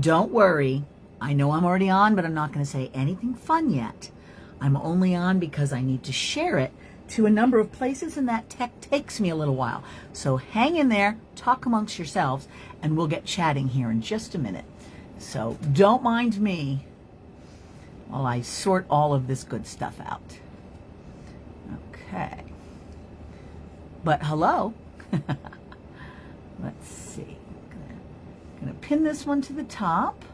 Don't worry. I know I'm already on, but I'm not going to say anything fun yet. I'm only on because I need to share it to a number of places, and that tech takes me a little while. So hang in there, talk amongst yourselves, and we'll get chatting here in just a minute. So don't mind me while I sort all of this good stuff out. Okay. But hello. Let's see. Gonna pin this one to the top.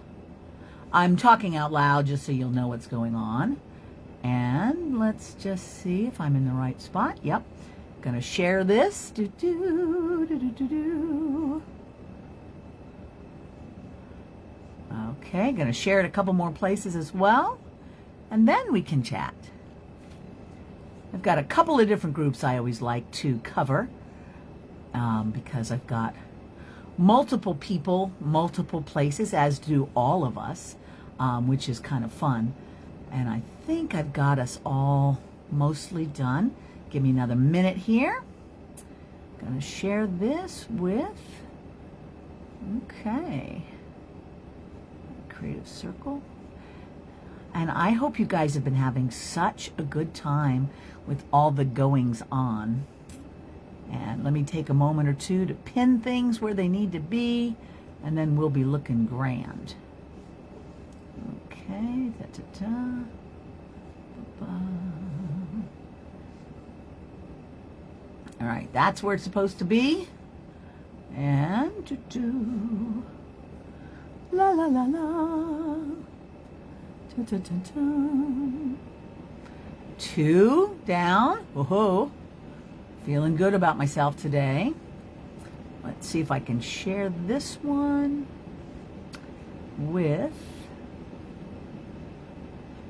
I'm talking out loud just so you'll know what's going on. And let's just see if I'm in the right spot. Yep. Gonna share this. Okay, gonna share it a couple more places as well. And then we can chat. I've got a couple of different groups I always like to cover because I've got multiple people, multiple places, as do all of us, which is kind of fun. And I think I've got us all mostly done. Give me another minute here. Gonna share this with, okay, creative circle. And I hope you guys have been having such a good time with all the goings on. And let me take a moment or two to pin things where they need to be, and then we'll be looking grand. Okay, all right, that's where it's supposed to be. And la la la la. 2 down. Whoa, feeling good about myself today. Let's see if I can share this one with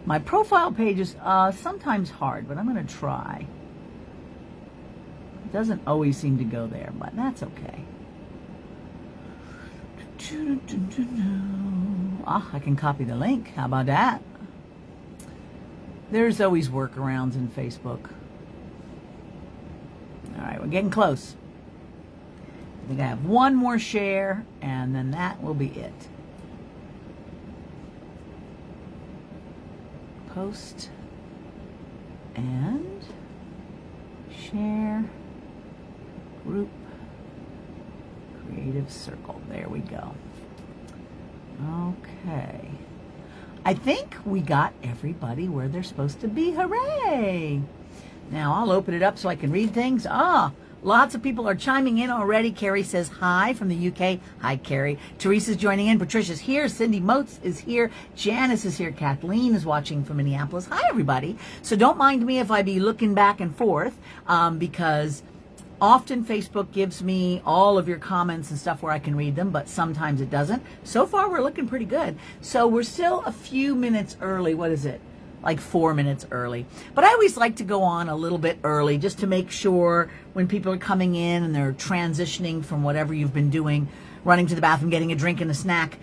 my profile page. Is sometimes hard, but I'm going to try. It doesn't always seem to go there, but that's okay. I can copy the link. How about that? There's always workarounds in Facebook. All right, we're getting close. I think I have one more share, and then that will be it. Post and share, group, creative circle. There we go. Okay. I think we got everybody where they're supposed to be. Hooray! Now I'll open it up so I can read things. Lots of people are chiming in already. Carrie says hi from the UK. Hi, Carrie. Teresa's joining in. Patricia's here. Cindy Motes is here. Janice is here. Kathleen is watching from Minneapolis. Hi, everybody. So don't mind me if I be looking back and forth because often Facebook gives me all of your comments and stuff where I can read them, but sometimes it doesn't. So far, we're looking pretty good. So we're still a few minutes early. What is it? Like 4 minutes early. But I always like to go on a little bit early just to make sure when people are coming in and they're transitioning from whatever you've been doing, running to the bathroom, getting a drink and a snack,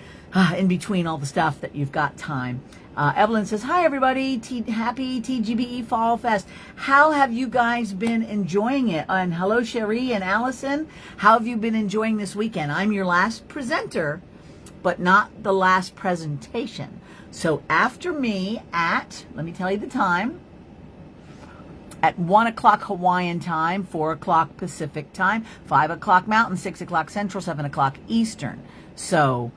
in between all the stuff, that you've got time. Evelyn says, hi, everybody. Happy TGBE Fall Fest. How have you guys been enjoying it? And hello, Cherie and Allison. How have you been enjoying this weekend? I'm your last presenter, but not the last presentation. So after me at, let me tell you the time, at 1 o'clock Hawaiian time, 4 o'clock Pacific time, 5 o'clock Mountain, 6 o'clock Central, 7 o'clock Eastern. So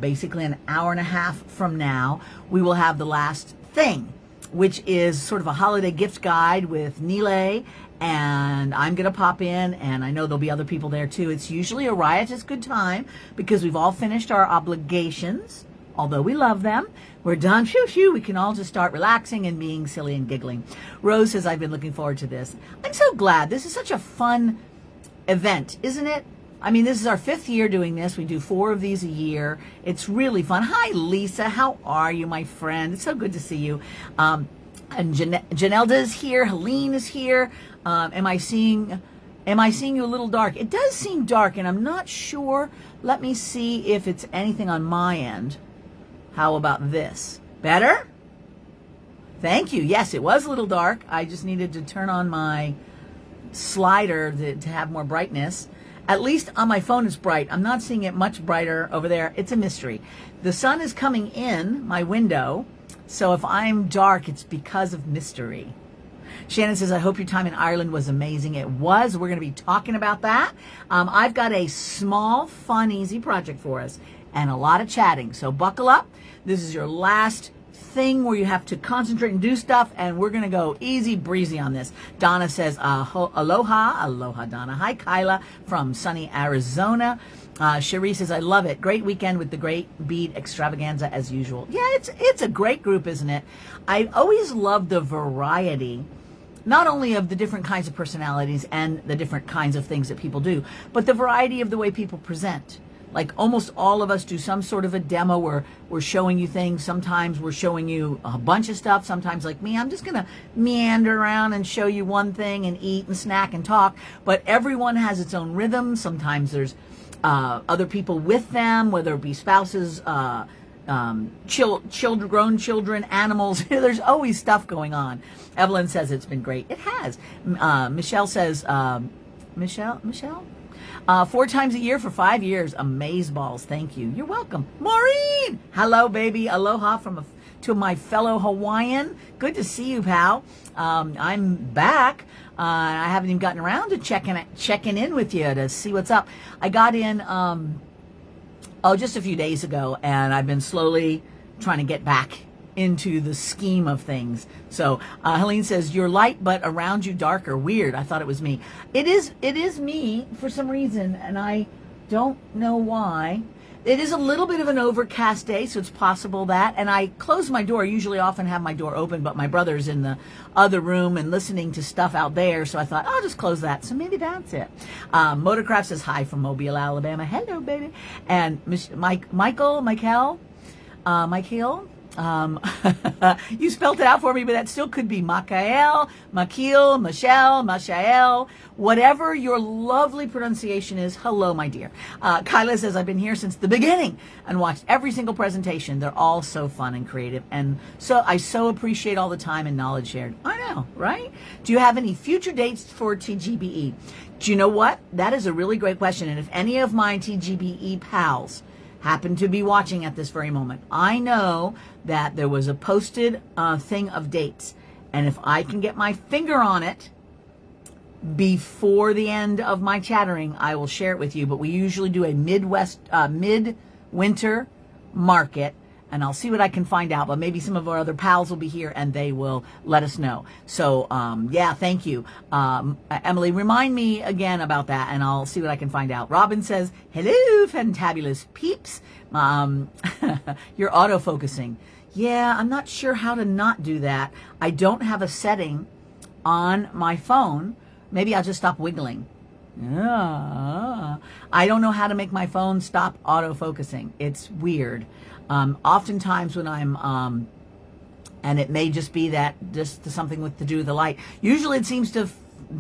basically an hour and a half from now, we will have the last thing, which is sort of a holiday gift guide with Nile, and I'm going to pop in, and I know there'll be other people there too. It's usually a riotous good time because we've all finished our obligations. Although we love them, we're done. Phew, phew. We can all just start relaxing and being silly and giggling. Rose says, I've been looking forward to this. I'm so glad. This is such a fun event, isn't it? I mean, this is our 5th year doing this. We do 4 of these a year. It's really fun. Hi, Lisa. How are you, my friend? It's so good to see you. And Janelda is here. Helene is here. Am I seeing you a little dark? It does seem dark, and I'm not sure. Let me see if it's anything on my end. How about this? Better? Thank you. Yes, it was a little dark. I just needed to turn on my slider to have more brightness. At least on my phone it's bright. I'm not seeing it much brighter over there. It's a mystery. The sun is coming in my window, so if I'm dark, it's because of mystery. Shannon says, I hope your time in Ireland was amazing. It was. We're going to be talking about that. I've got a small, fun, easy project for us and a lot of chatting. So buckle up. This is your last thing where you have to concentrate and do stuff, and we're going to go easy breezy on this. Donna says, aloha, Donna. Hi, Kyla from sunny Arizona. Cherie says, I love it. Great weekend with the great bead extravaganza as usual. Yeah, it's a great group, isn't it? I always love the variety, not only of the different kinds of personalities and the different kinds of things that people do, but the variety of the way people present. Like almost all of us do some sort of a demo where we're showing you things. Sometimes we're showing you a bunch of stuff. Sometimes like me, I'm just going to meander around and show you one thing and eat and snack and talk. But everyone has its own rhythm. Sometimes there's other people with them, whether it be spouses, children, grown children, animals. There's always stuff going on. Evelyn says it's been great. It has. Michelle says, Michelle? 4 times a year for 5 years. Amazeballs. Thank you. You're welcome. Maureen! Hello, baby. Aloha to my fellow Hawaiian. Good to see you, pal. I'm back. I haven't even gotten around to checking in with you to see what's up. I got in, just a few days ago, and I've been slowly trying to get back into the scheme of things. So Helene says, you're light but around you darker. Weird. I thought it was me. It is me for some reason, and I don't know why. It is a little bit of an overcast day, so it's possible that. And I close my door. I usually often have my door open, but my brother's in the other room and listening to stuff out there, so I thought, I'll just close that. So maybe that's it. Motorcraft says, hi from Mobile, Alabama. Hello, baby. And Michael, you spelled it out for me, but that still could be Makael, Makil, Michelle, Mashael, whatever your lovely pronunciation is. Hello, my dear. Kyla says, I've been here since the beginning and watched every single presentation. They're all so fun and creative. And so I so appreciate all the time and knowledge shared. I know, right? Do you have any future dates for TGBE? Do you know what? That is a really great question. And if any of my TGBE pals happen to be watching at this very moment, I know that there was a posted thing of dates, and if I can get my finger on it before the end of my chattering, I will share it with you. But we usually do a midwinter market, and I'll see what I can find out. But maybe some of our other pals will be here and they will let us know. So yeah, thank you. Emily, remind me again about that and I'll see what I can find out. Robin says, hello, fantabulous peeps. You're auto-focusing. Yeah, I'm not sure how to not do that. I don't have a setting on my phone. Maybe I'll just stop wiggling. I don't know how to make my phone stop auto-focusing. It's weird. Oftentimes when I'm, and it may just be that just something to do with the light. Usually it seems to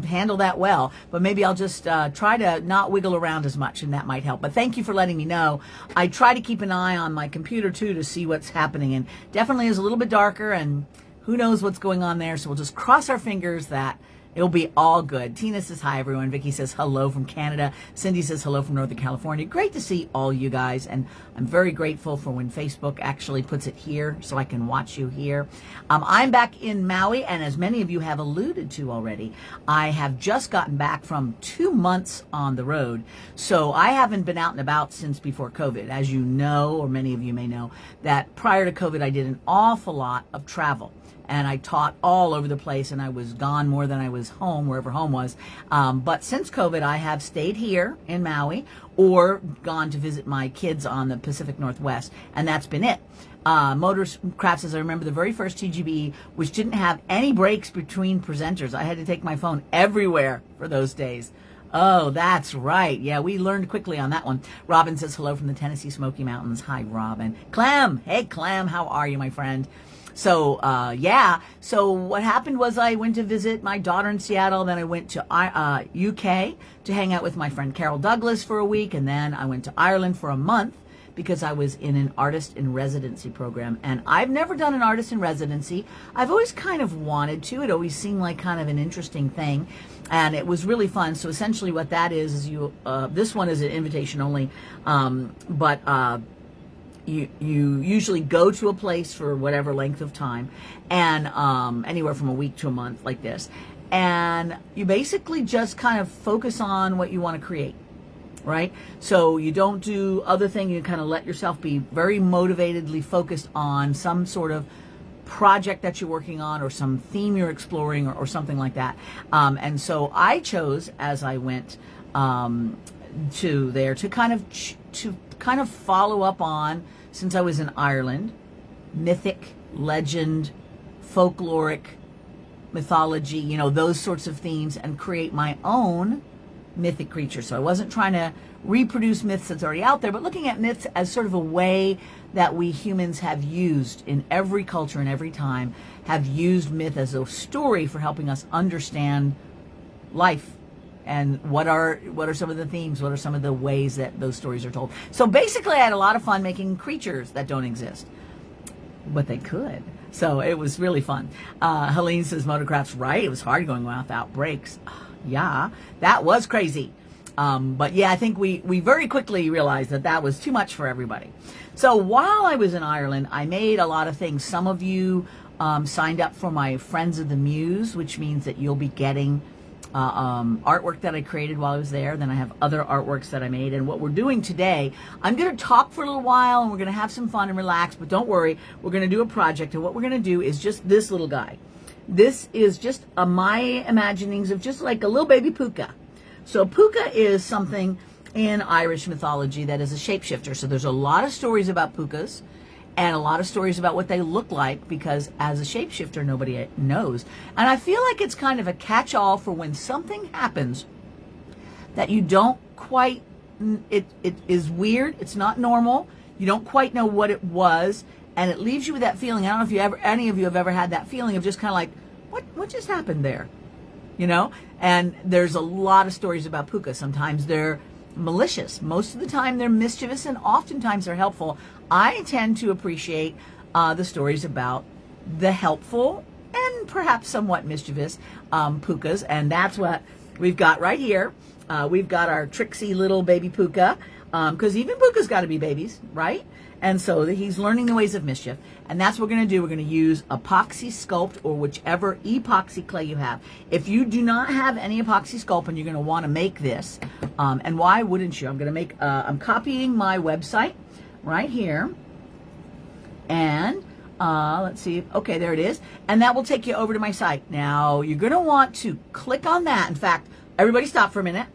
handle that well, but maybe I'll just try to not wiggle around as much, and that might help. But thank you for letting me know. I try to keep an eye on my computer too to see what's happening, and definitely is a little bit darker, and who knows what's going on there. So we'll just cross our fingers that it'll be all good. Tina says, hi, everyone. Vicky says, hello from Canada. Cindy says, hello from Northern California. Great to see all you guys. And I'm very grateful for when Facebook actually puts it here so I can watch you here. I'm back in Maui, and as many of you have alluded to already, I have just gotten back from 2 months on the road. So I haven't been out and about since before COVID. As you know, or many of you may know, that prior to COVID, I did an awful lot of travel. And I taught all over the place, and I was gone more than I was home, wherever home was. But since COVID, I have stayed here in Maui or gone to visit my kids on the Pacific Northwest, and that's been it. Motorcraft says, I remember the very first TGBE, which didn't have any breaks between presenters. I had to take my phone everywhere for those days. Oh, that's right. Yeah, we learned quickly on that one. Robin says, hello from the Tennessee Smoky Mountains. Hi, Robin. Clem. Hey, Clem. How are you, my friend? So, yeah. So what happened was I went to visit my daughter in Seattle. Then I went to UK to hang out with my friend Carol Douglas for a week. And then I went to Ireland for a month because I was in an artist in residency program, and I've never done an artist in residency. I've always kind of wanted to. It always seemed like kind of an interesting thing, and it was really fun. So essentially what that is you, this one is an invitation only, you usually go to a place for whatever length of time, and anywhere from a week to a month, like this. And you basically just kind of focus on what you want to create, right? So you don't do other thing. You kind of let yourself be very motivatedly focused on some sort of project that you're working on, or some theme you're exploring, or something like that. And so I chose, as I went to there, to kind of follow up on, since I was in Ireland, mythic, legend, folkloric, mythology, you know, those sorts of themes, and create my own mythic creature. So I wasn't trying to reproduce myths that's already out there, but looking at myths as sort of a way that we humans have used in every culture and every time, have used myth as a story for helping us understand life. And what are some of the themes? What are some of the ways that those stories are told? So basically, I had a lot of fun making creatures that don't exist, but they could. So it was really fun. Helene says, Motocraft's right. It was hard going without breaks. Yeah, that was crazy. But yeah, I think we very quickly realized that was too much for everybody. So while I was in Ireland, I made a lot of things. Some of you signed up for my Friends of the Muse, which means that you'll be getting artwork that I created while I was there. Then I have other artworks that I made. And what we're doing today, I'm going to talk for a little while, and we're going to have some fun and relax, but don't worry, we're going to do a project. And what we're going to do is just this little guy. This is just my imaginings of just like a little baby Pooka. So Pooka is something in Irish mythology that is a shapeshifter. So there's a lot of stories about Pookas, and a lot of stories about what they look like, because as a shapeshifter, nobody knows. And I feel like it's kind of a catch-all for when something happens that you don't quite, it is weird, it's not normal, you don't quite know what it was, and it leaves you with that feeling. I don't know if any of you have ever had that feeling of just kind of like, what just happened there? You know? And there's a lot of stories about Pooka. Sometimes they're malicious. Most of the time they're mischievous, and oftentimes they're helpful. I tend to appreciate the stories about the helpful and perhaps somewhat mischievous Pookas, and that's what we've got right here. We've got our tricksy little baby Pooka, because even Pooka's got to be babies, right? And so he's learning the ways of mischief, and that's what we're going to do. We're going to use ApoxieSculpt, or whichever epoxy clay you have. If you do not have any ApoxieSculpt and you're going to want to make this, and why wouldn't you? I'm going to make, I'm copying my website right here, and let's see, okay, there it is, and that will take you over to my site. Now you're going to want to click on that. In fact, everybody stop for a minute,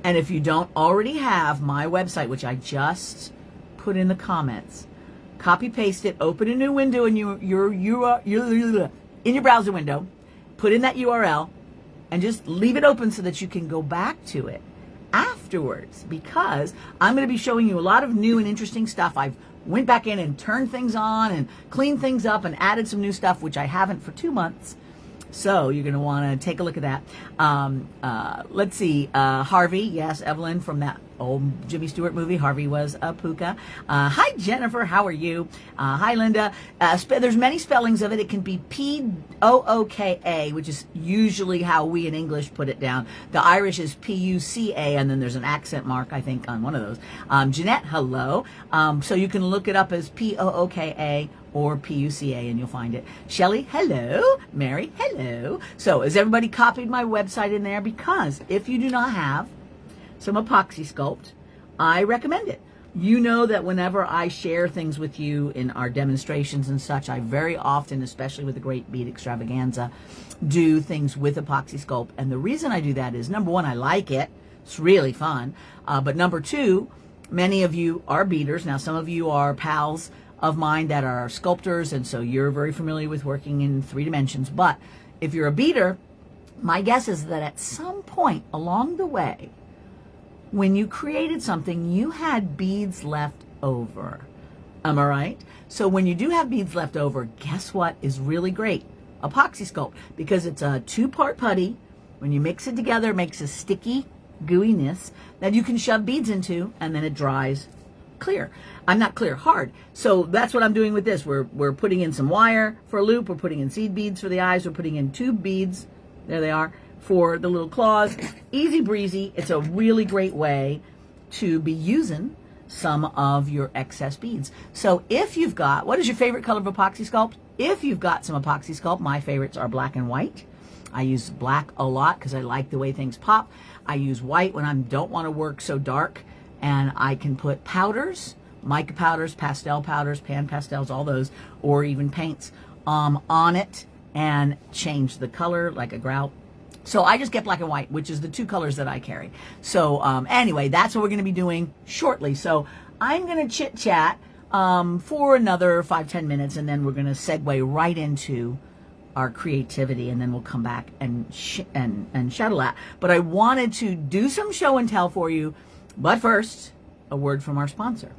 and if you don't already have my website, which I just put in the comments, copy paste it, open a new window in your in your browser window, put in that URL, and just leave it open so that you can go back to it afterwards, because I'm going to be showing you a lot of new and interesting stuff. I've went back in and turned things on and cleaned things up and added some new stuff, which I haven't for 2 months. So you're going to want to take a look at that. Let's see. Harvey, yes, Evelyn from that old Jimmy Stewart movie. Harvey was a Pooka. Hi, Jennifer. How are you? Hi, Linda. There's many spellings of it. It can be P-O-O-K-A, which is usually how we in English put it down. The Irish is P-U-C-A, and then there's an accent mark, I think, on one of those. Jeanette, hello. So you can look it up as P-O-O-K-A or P-U-C-A, and you'll find it. Shelley, hello. Mary, hello. So has everybody copied my website in there? Because if you do not have some ApoxieSculpt, I recommend it. You know that whenever I share things with you in our demonstrations and such, I very often, especially with the Great Bead Extravaganza, do things with ApoxieSculpt. And the reason I do that is, number one, I like it. It's really fun. But number two, many of you are beaders. Now, some of you are pals of mine that are sculptors, and so you're very familiar with working in 3 dimensions. But if you're a beader, my guess is that at some point along the way, when you created something, you had beads left over. Am I right? So when you do have beads left over, guess what is really great? ApoxieSculpt, because it's a 2-part putty. When you mix it together, it makes a sticky gooiness that you can shove beads into, and then it dries clear. I'm not clear, hard. So that's what I'm doing with this. We're putting in some wire for a loop. We're putting in seed beads for the eyes. We're putting in tube beads. There they are for the little claws. Easy breezy. It's a really great way to be using some of your excess beads. So if you've got, what is your favorite color of ApoxieSculpt? If you've got some ApoxieSculpt, my favorites are black and white. I use black a lot because I like the way things pop. I use white when I don't want to work so dark, and I can put powders, mica powders, pastel powders, pan pastels, all those, or even paints on it and change the color like a grout. So I just get black and white, which is the two colors that I carry. So anyway, that's what we're going to be doing shortly. So I'm going to chit chat for another 5-10 minutes, and then we're going to segue right into our creativity, and then we'll come back and chat a lot. But I wanted to do some show and tell for you. But first, a word from our sponsor.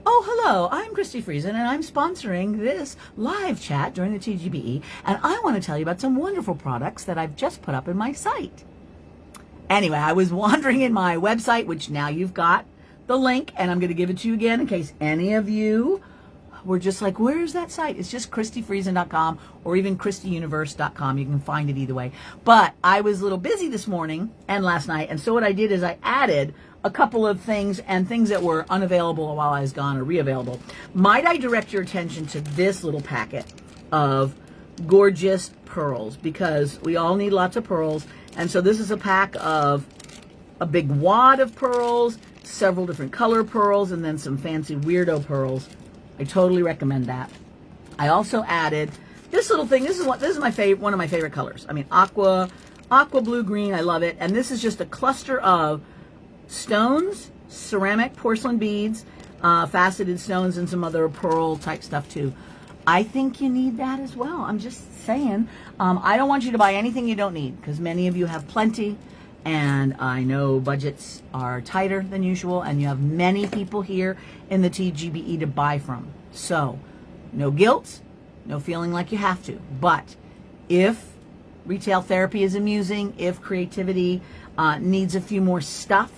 Oh, hello, I'm Christi Friesen, and I'm sponsoring this live chat during the TGBE, and I want to tell you about some wonderful products that I've just put up in my site. Anyway, I was wandering in my website, which now you've got the link, and I'm going to give it to you again in case any of you were just like, where's that site? It's just ChristiFriesen.com or even ChristiUniverse.com. You can find it either way. But I was a little busy this morning and last night, and so what I did is I added a couple of things and things that were unavailable while I was gone or reavailable. Might I direct your attention to this little packet of gorgeous pearls, because we all need lots of pearls. And so this is a pack of a big wad of pearls, several different color pearls, and then some fancy weirdo pearls. I totally recommend that. I also added this little thing. This is my favorite, one of my favorite colors. I mean, aqua blue green. I love it. And this is just a cluster of stones, ceramic porcelain beads, faceted stones, and some other pearl type stuff too. I think you need that as well. I'm just saying. I don't want you to buy anything you don't need, because many of you have plenty, and I know budgets are tighter than usual, and you have many people here in the TGBE to buy from. So no guilt, no feeling like you have to. But if retail therapy is amusing, if creativity needs a few more stuff,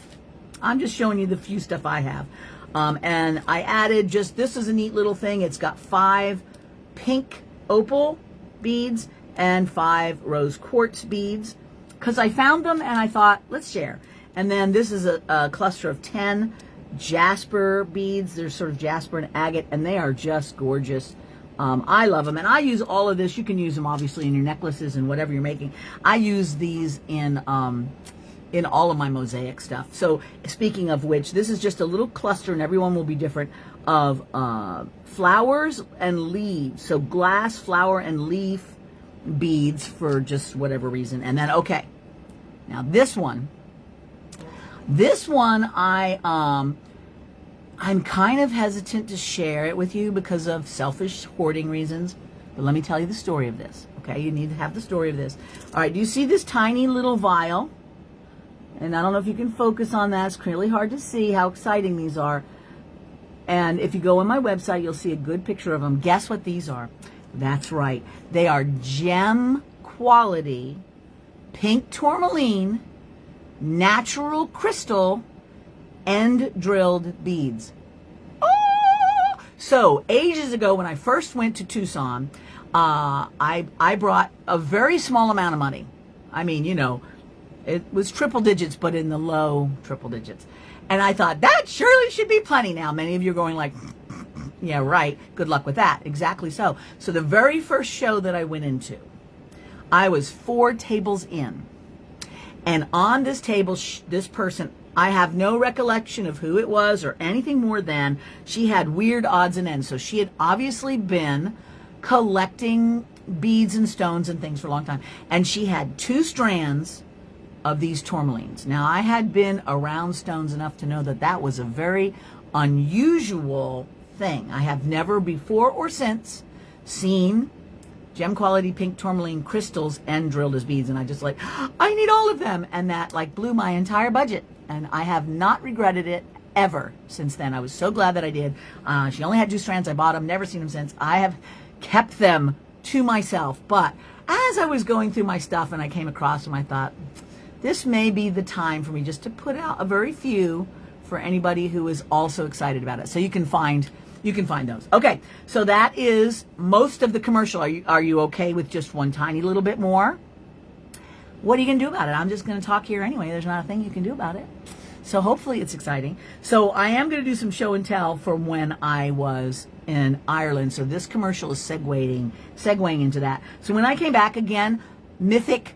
I'm just showing you the few stuff I have. And I added this is a neat little thing. It's got 5 pink opal beads and 5 rose quartz beads, because I found them and I thought, let's share. And then this is a cluster of 10 jasper beads. They're sort of jasper and agate, and they are just gorgeous. I love them, and I use all of this. You can use them obviously in your necklaces and whatever you're making. I use these in all of my mosaic stuff. So speaking of which, this is just a little cluster, and everyone will be different, of flowers and leaves. So glass, flower, and leaf beads for just whatever reason. And then, okay, now this one I'm kind of hesitant to share it with you because of selfish hoarding reasons. But let me tell you the story of this. Okay, you need to have the story of this. All right, do you see this tiny little vial? And I don't know if you can focus on that. It's really hard to see how exciting these are. And if you go on my website, you'll see a good picture of them. Guess what these are? That's right. They are gem quality pink tourmaline natural crystal end drilled beads. Oh! So ages ago, when I first went to Tucson, I brought a very small amount of money. I mean, you know, it was triple digits, but in the low triple digits. And I thought, that surely should be plenty. Now, many of you are going like, yeah, right. Good luck with that. Exactly so. So the very first show that I went into, I was 4 tables in. And on this table, this person, I have no recollection of who it was or anything more than she had weird odds and ends. So she had obviously been collecting beads and stones and things for a long time. And she had 2 strands of these tourmalines. Now, I had been around stones enough to know that that was a very unusual thing. I have never before or since seen gem quality pink tourmaline crystals end drilled as beads. And I just like, I need all of them. And that like blew my entire budget. And I have not regretted it ever since then. I was so glad that I did. She only had 2 strands. I bought them, never seen them since. I have kept them to myself. But as I was going through my stuff and I came across them, I thought, this may be the time for me just to put out a very few for anybody who is also excited about it. So you can find those. Okay, so that is most of the commercial. Are you okay with just one tiny little bit more? What are you going to do about it? I'm just going to talk here anyway. There's not a thing you can do about it. So hopefully it's exciting. So I am going to do some show and tell from when I was in Ireland. So this commercial is segueing into that. So when I came back again, mythic,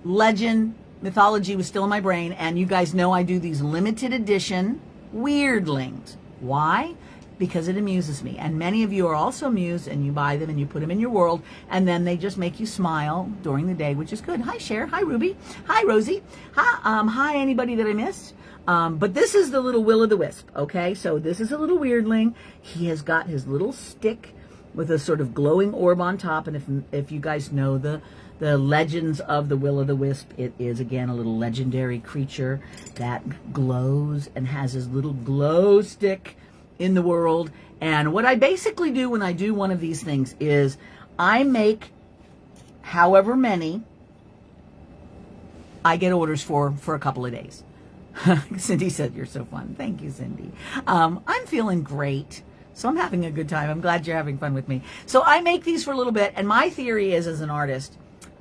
legend, mythology was still in my brain. And you guys know I do these limited edition weirdlings. Why? Because it amuses me. And many of you are also amused, and you buy them and you put them in your world, and then they just make you smile during the day, which is good. Hi, Cher. Hi, Ruby. Hi, Rosie. Hi, anybody that I missed. But this is the little will-o'-the-wisp, okay? So this is a little weirdling. He has got his little stick with a sort of glowing orb on top, and if you guys know the legends of the will-o'-the-wisp, it is, again, a little legendary creature that glows and has his little glow stick in the world. And what I basically do when I do one of these things is I make however many I get orders for a couple of days. Cindy said, you're so fun. Thank you, Cindy. I'm feeling great. So I'm having a good time. I'm glad you're having fun with me. So I make these for a little bit. And my theory is, as an artist,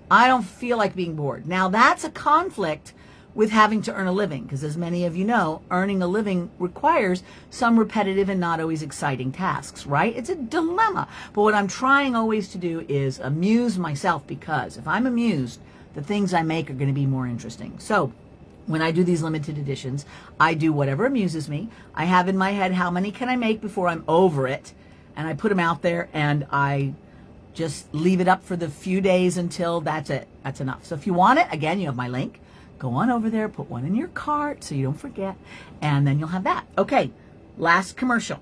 I don't feel like being bored. Now, that's a conflict with having to earn a living, because as many of you know, earning a living requires some repetitive and not always exciting tasks, right? It's a dilemma. But what I'm trying always to do is amuse myself, because if I'm amused, the things I make are going to be more interesting. So when I do these limited editions, I do whatever amuses me. I have in my head how many can I make before I'm over it, and I put them out there, and I just leave it up for the few days until that's it. That's enough. So if you want it, again, you have my link. Go on over there, put one in your cart so you don't forget, and then you'll have that. Okay, last commercial.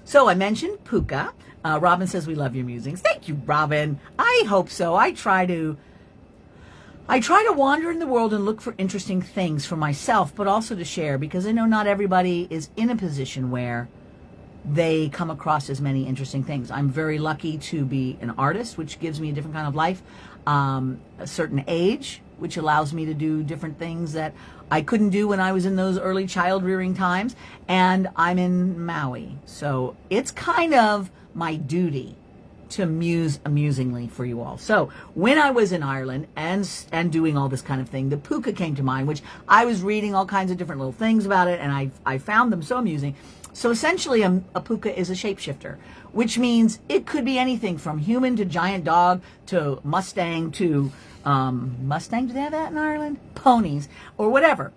So I mentioned Pooka. Robin says, we love your musings. Thank you, Robin. I hope so. I try to wander in the world and look for interesting things for myself, but also to share, because I know not everybody is in a position where they come across as many interesting things. I'm very lucky to be an artist, which gives me a different kind of life, a certain age, which allows me to do different things that I couldn't do when I was in those early child rearing times. And I'm in Maui. So it's kind of my duty to muse amusingly for you all. So when I was in Ireland and doing all this kind of thing, the Pooka came to mind, which I was reading all kinds of different little things about it, and I found them so amusing. So essentially a Pooka is a shapeshifter, which means it could be anything from human to giant dog to Mustang to Mustang, do they have that in Ireland? Ponies, or whatever.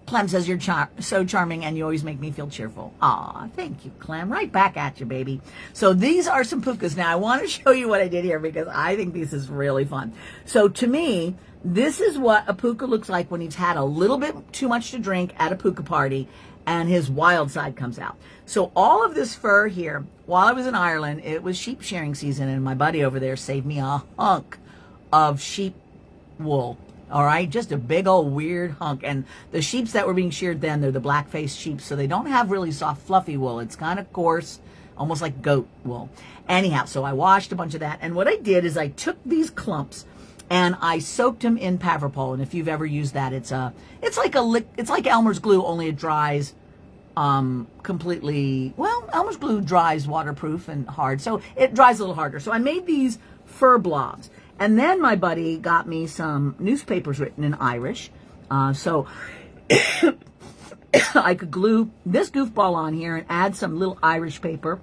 Clem says, you're so charming and you always make me feel cheerful. Aw, thank you, Clem. Right back at you, baby. So these are some Pookas. Now, I want to show you what I did here, because I think this is really fun. So to me, this is what a Pooka looks like when he's had a little bit too much to drink at a Pooka party and his wild side comes out. So all of this fur here, while I was in Ireland, it was sheep shearing season, and my buddy over there saved me a hunk of sheep wool. All right, just a big old weird hunk. And the sheeps that were being sheared then, they're the black-faced sheep, so they don't have really soft, fluffy wool. It's kind of coarse, almost like goat wool. Anyhow, so I washed a bunch of that, and what I did is I took these clumps and I soaked them in Pavrapol. And if you've ever used that, it's like Elmer's glue, only it dries completely. Well, Elmer's glue dries waterproof and hard, so it dries a little harder. So I made these fur blobs. And then my buddy got me some newspapers written in Irish. So I could glue this goofball on here and add some little Irish paper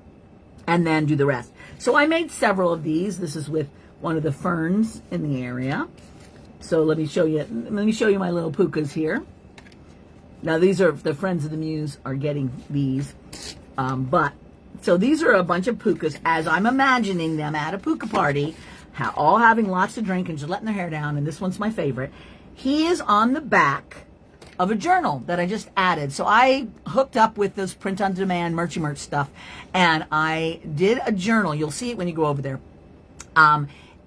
and then do the rest. So I made several of these. This is with one of the ferns in the area. So let me show you my little Pookas here. Now these are, the Friends of the Muse are getting these. So these are a bunch of Pookas as I'm imagining them at a Pooka party, all having lots to drink and just letting their hair down. And this one's my favorite. He is on the back of a journal that I just added. So I hooked up with this print-on-demand merchy merch stuff, and I did a journal. You'll see it when you go over there.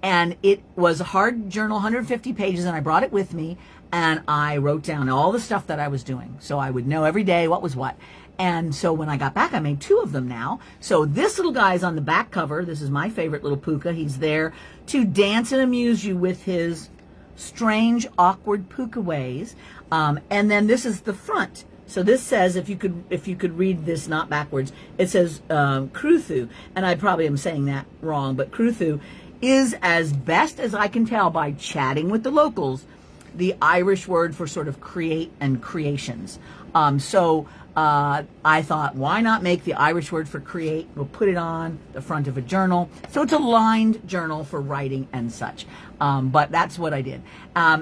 And it was a hard journal, 150 pages, and I brought it with me, and I wrote down all the stuff that I was doing. So I would know every day what was what. And so when I got back, I made 2 of them now. So this little guy is on the back cover. This is my favorite little Pooka. He's there to dance and amuse you with his strange, awkward Pooka ways. And then this is the front. So this says, if you could read this not backwards, it says Kruthu, and I probably am saying that wrong, but Kruthu is, as best as I can tell by chatting with the locals, the Irish word for sort of create and creations. I thought, why not make the Irish word for create? We'll put it on the front of a journal. So it's a lined journal for writing and such. But that's what I did.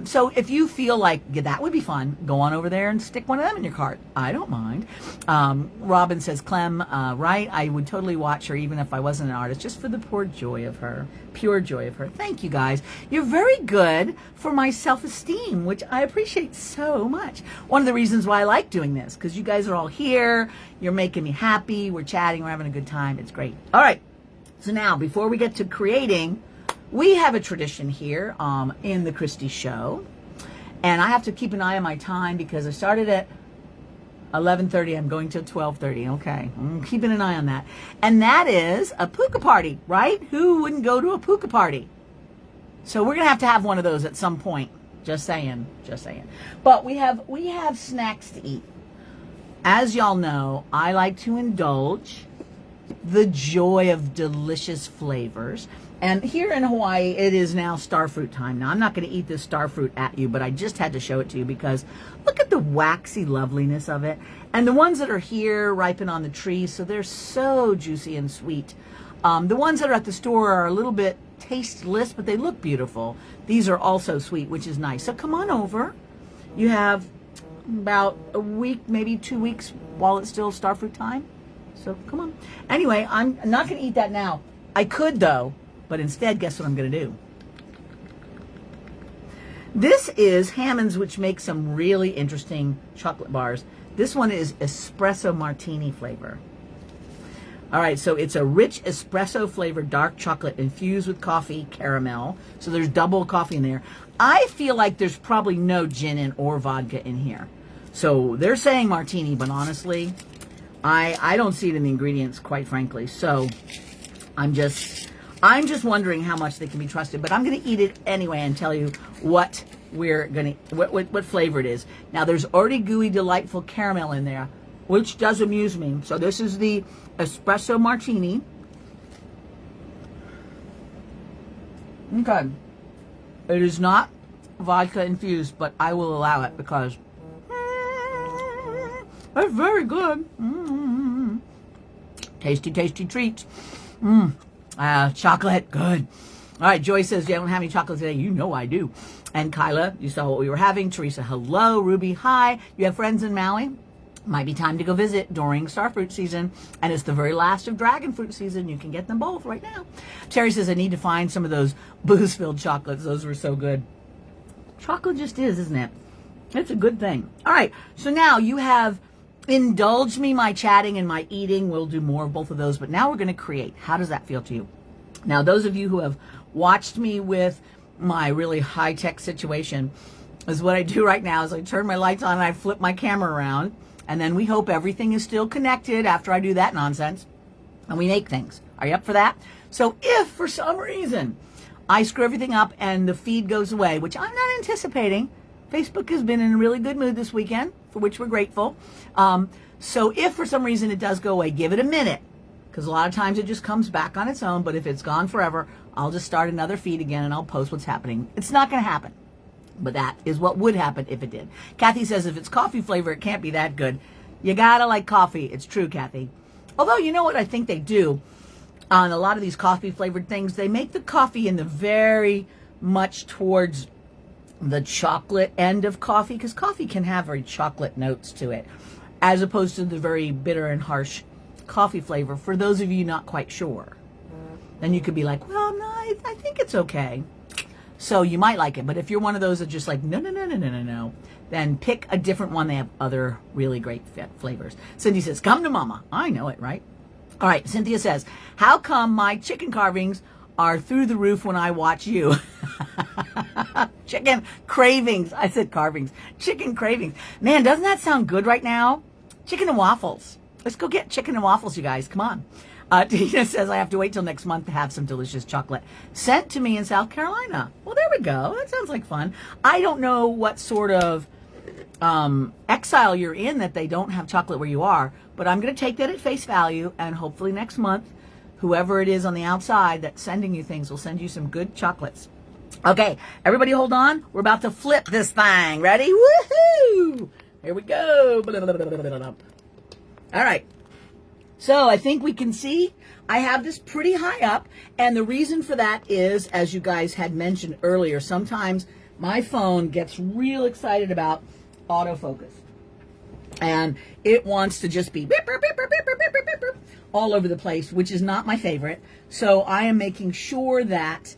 So if you feel like that would be fun, go on over there and stick one of them in your cart. I don't mind. Robin says, Clem, right? I would totally watch her even if I wasn't an artist, just for the pure joy of her. Thank you guys. You're very good for my self-esteem, which I appreciate so much. One of the reasons why I like doing this, because you guys are all here. You're making me happy. We're chatting. We're having a good time. It's great. All right. So now, before we get to creating, we have a tradition here in the Christi show, and I have to keep an eye on my time because I started at 11:30. I'm going till 12:30. Okay, I'm keeping an eye on that, and that is a Pooka party, right? Who wouldn't go to a Pooka party? So we're gonna have to have one of those at some point. Just saying. But we have snacks to eat. As y'all know, I like to indulge the joy of delicious flavors. And here in Hawaii, it is now starfruit time. Now, I'm not going to eat this starfruit at you, but I just had to show it to you because look at the waxy loveliness of it. And the ones that are here ripen on the tree, so they're so juicy and sweet. The ones that are at the store are a little bit tasteless, but they look beautiful. These are also sweet, which is nice. So come on over. You have about a week, maybe 2 weeks while it's still starfruit time. So come on. Anyway, I'm not going to eat that now. I could, though. But instead, guess what I'm going to do? This is Hammond's, which makes some really interesting chocolate bars. This one is espresso martini flavor. All right, so it's a rich espresso flavored dark chocolate infused with coffee caramel. So there's double coffee in there. I feel like there's probably no gin in or vodka in here. So they're saying martini, but honestly, I don't see it in the ingredients, quite frankly. So I'm just wondering how much they can be trusted, but I'm going to eat it anyway and tell you what what flavor it is. Now, there's already gooey, delightful caramel in there, which does amuse me. So this is the espresso martini. Okay. It is not vodka infused, but I will allow it because it's very good. Tasty, tasty treats. Chocolate, good. All right, Joy says, you don't have any chocolate today. You know I do. And Kyla, you saw what we were having. Teresa, hello. Ruby, hi. You have friends in Maui? Might be time to go visit during starfruit season. And it's the very last of dragon fruit season. You can get them both right now. Terry says, I need to find some of those booze-filled chocolates. Those were so good. Chocolate just is, isn't it? It's a good thing. All right, so now you have indulged me, my chatting and my eating. We'll do more of both of those, but now we're going to create. How does that feel to you? Now, those of you who have watched me with my really high-tech situation, is what I do right now is I turn my lights on and I flip my camera around, and then we hope everything is still connected after I do that nonsense, and we make things. Are you up for that? So if, for some reason, I screw everything up and the feed goes away, which I'm not anticipating, Facebook has been in a really good mood this weekend, for which we're grateful. So if for some reason it does go away, give it a minute, because a lot of times it just comes back on its own. But if it's gone forever, I'll just start another feed again and I'll post what's happening. It's not going to happen, but that is what would happen if it did. Kathy says if it's coffee flavor, it can't be that good. You gotta like coffee. It's true, Kathy. Although, you know what I think they do on a lot of these coffee flavored things? They make the coffee in the very much towards the chocolate end of coffee, because coffee can have very chocolate notes to it, as opposed to the very bitter and harsh coffee flavor. For those of you not quite sure, then you could be like, well, no, I think it's okay. So you might like it. But if you're one of those that just like, no, then pick a different one. They have other really great flavors. Cindy says, come to mama. I know it, right? All right, Cynthia says, how come my chicken carvings are through the roof when I watch you? Chicken cravings. I said carvings. Chicken cravings. Man, doesn't that sound good right now? Chicken and waffles. Let's go get chicken and waffles, you guys. Come on. Tina says, I have to wait till next month to have some delicious chocolate sent to me in South Carolina. Well, there we go. That sounds like fun. I don't know what sort of exile you're in that they don't have chocolate where you are. But I'm going to take that at face value, and hopefully next month, whoever it is on the outside that's sending you things will send you some good chocolates. Okay, everybody hold on. We're about to flip this thing. Ready? Woohoo! Here we go. All right. So I think we can see I have this pretty high up, and the reason for that is, as you guys had mentioned earlier, sometimes my phone gets real excited about autofocus. And it wants to just be beep, beep, beep, beep, beep, beep, beep, beep, all over the place, which is not my favorite. So I am making sure that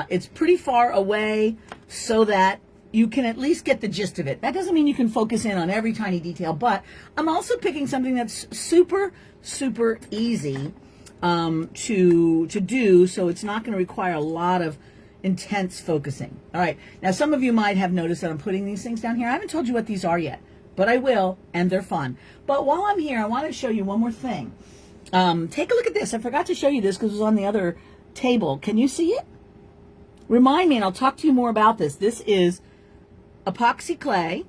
it's pretty far away so that you can at least get the gist of it. That doesn't mean you can focus in on every tiny detail, but I'm also picking something that's super, super easy to do, so it's not going to require a lot of intense focusing. All right, now some of you might have noticed that I'm putting these things down here. I haven't told you what these are yet, but I will, and they're fun. But while I'm here, I want to show you one more thing. Take a look at this. I forgot to show you this because it was on the other table. Can you see it? Remind me, and I'll talk to you more about this. This is epoxy clay,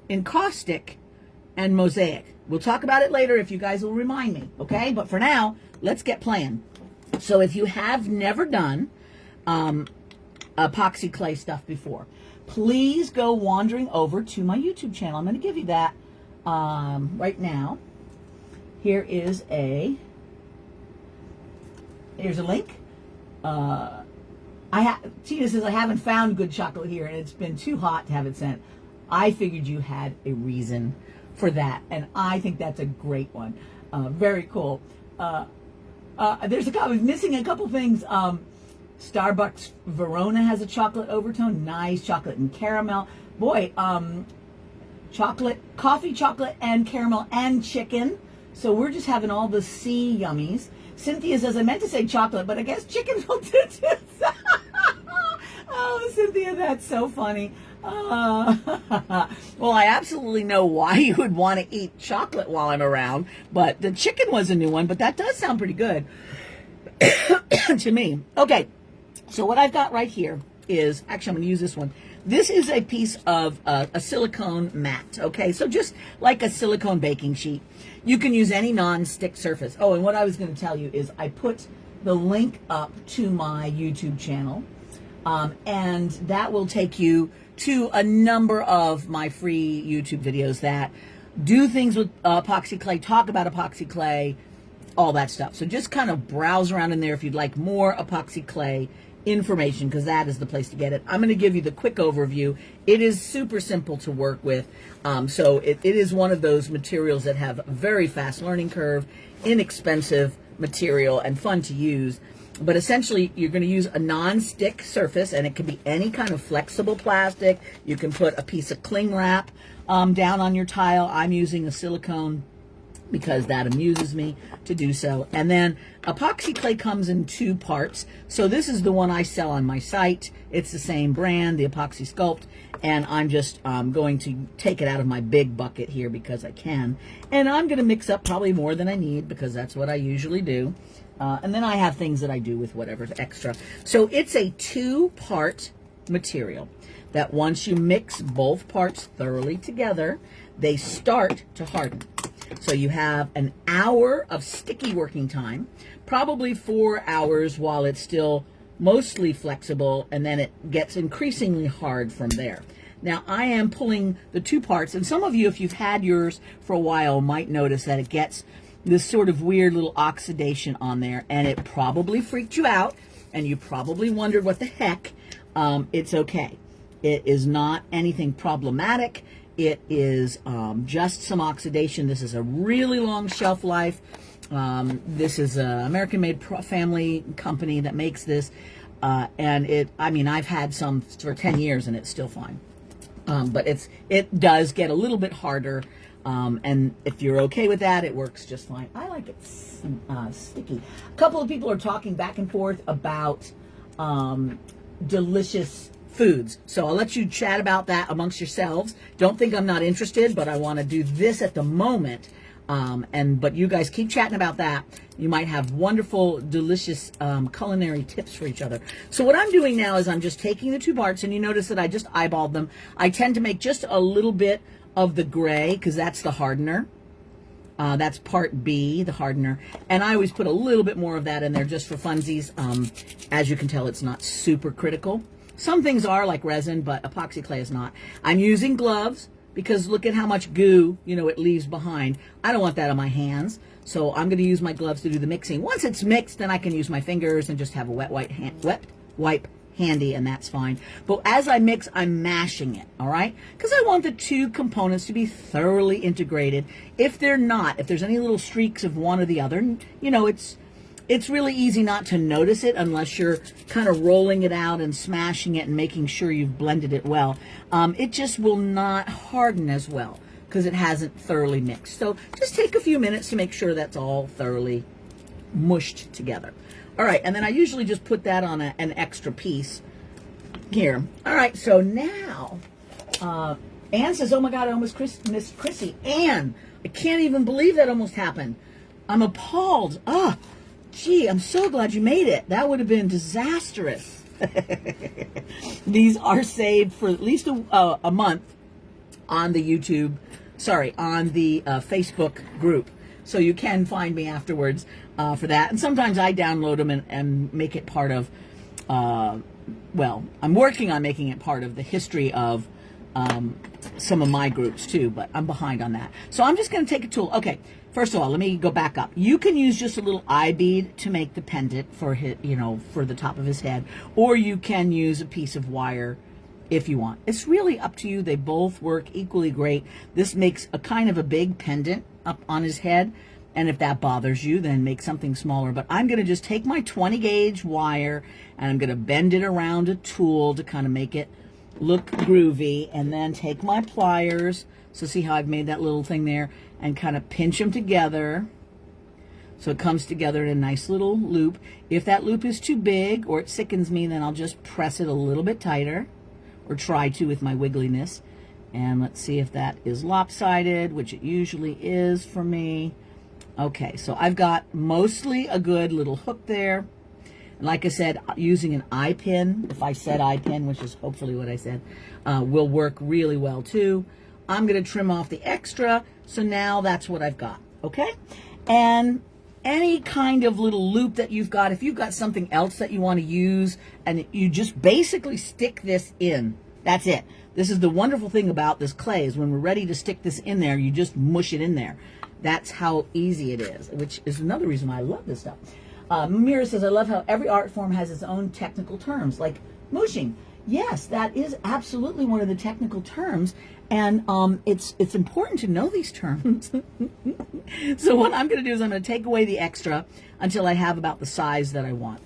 encaustic, and mosaic. We'll talk about it later if you guys will remind me, okay? But for now, let's get playing. So if you have never done epoxy clay stuff before, please go wandering over to my YouTube channel. I'm going to give you that right now. Here's a link. Tina says, I haven't found good chocolate here, and it's been too hot to have it sent. I figured you had a reason for that, and I think that's a great one. Very cool. There's I was missing a couple things. Starbucks Verona has a chocolate overtone. Nice. Chocolate and caramel. Boy, chocolate, coffee, chocolate, and caramel, and chicken. So we're just having all the C yummies. Cynthia says, I meant to say chocolate, but I guess chicken will do too. Oh, Cynthia, that's so funny. Well, I absolutely know why you would want to eat chocolate while I'm around, but the chicken was a new one, but that does sound pretty good to me. Okay, so what I've got right here is, actually I'm going to use this one. This is a piece of a silicone mat, okay? So just like a silicone baking sheet. You can use any non-stick surface. Oh, and what I was going to tell you is I put the link up to my YouTube channel, and that will take you to a number of my free YouTube videos that do things with epoxy clay, talk about epoxy clay, all that stuff. So just kind of browse around in there if you'd like more epoxy clay information, because that is the place to get it. I'm going to give you the quick overview. It is super simple to work with. So it is one of those materials that have a very fast learning curve, inexpensive material, and fun to use. But essentially, you're going to use a non-stick surface, and it can be any kind of flexible plastic. You can put a piece of cling wrap down on your tile. I'm using a silicone because that amuses me to do so. And then epoxy clay comes in two parts. So this is the one I sell on my site. It's the same brand, the ApoxieSculpt, and I'm just going to take it out of my big bucket here because I can. And I'm going to mix up probably more than I need because that's what I usually do. And then I have things that I do with whatever's extra. So it's a two-part material that once you mix both parts thoroughly together, they start to harden. So you have an hour of sticky working time, probably 4 hours while it's still mostly flexible, and then it gets increasingly hard from there. Now I am pulling the two parts, and some of you, if you've had yours for a while, might notice that it gets this sort of weird little oxidation on there, and it probably freaked you out, and you probably wondered what the heck. It's okay. It is not anything problematic. It is just some oxidation. This is a really long shelf life. This is an American-made family company that makes this, and I've had some for 10 years and it's still fine. But it does get a little bit harder, and if you're okay with that, it works just fine. I like it sticky. A couple of people are talking back and forth about delicious foods. So I'll let you chat about that amongst yourselves. Don't think I'm not interested, but I want to do this at the moment. But you guys keep chatting about that. You might have wonderful, delicious culinary tips for each other. So what I'm doing now is I'm just taking the two parts, and you notice that I just eyeballed them. I tend to make just a little bit of the gray, because that's the hardener. That's part B, the hardener. And I always put a little bit more of that in there just for funsies. As you can tell, it's not super critical. Some things are, like resin, but epoxy clay is not. I'm using gloves because look at how much goo, you know, it leaves behind. I don't want that on my hands. So I'm going to use my gloves to do the mixing. Once it's mixed, then I can use my fingers and just have a wet wipe handy, and that's fine. But as I mix, I'm mashing it, all right? Because I want the two components to be thoroughly integrated. If they're not, if there's any little streaks of one or the other, you know, it's really easy not to notice it unless you're kind of rolling it out and smashing it and making sure you've blended it well. It just will not harden as well because it hasn't thoroughly mixed. So just take a few minutes to make sure that's all thoroughly mushed together. All right, and then I usually just put that on an extra piece here. All right, so now, Anne says, oh my God, I almost missed Chrissy. Anne, I can't even believe that almost happened. I'm appalled. Oh, gee, I'm so glad you made it. That would have been disastrous. These are saved for at least a month on the on the Facebook group. So you can find me afterwards for that. And sometimes I download them and make it part of, well, I'm working on making it part of the history of some of my groups too, but I'm behind on that. So I'm just going to take a tool. Okay, first of all, let me go back up. You can use just a little eye bead to make the pendant for his, you know, for the top of his head, or you can use a piece of wire if you want. It's really up to you. They both work equally great. This makes a kind of a big pendant up on his head, and if that bothers you, then make something smaller. But I'm going to just take my 20 gauge wire and I'm going to bend it around a tool to kind of make it look groovy, and then take my pliers, so see how I've made that little thing there, and kind of pinch them together so it comes together in a nice little loop. If that loop is too big or it sickens me, then I'll just press it a little bit tighter, or try to with my wiggliness. And let's see if that is lopsided, which it usually is for me. Okay, so I've got mostly a good little hook there. And like I said, using an eye pin, if I said eye pin, which is hopefully what I said, will work really well too. I'm going to trim off the extra, so now that's what I've got, okay? And any kind of little loop that you've got, if you've got something else that you want to use, and you just basically stick this in, that's it. This is the wonderful thing about this clay, is when we're ready to stick this in there, you just mush it in there. That's how easy it is, which is another reason why I love this stuff. Mira says, I love how every art form has its own technical terms, like mushing. Yes, that is absolutely one of the technical terms, and it's important to know these terms. So what I'm going to do is I'm going to take away the extra until I have about the size that I want.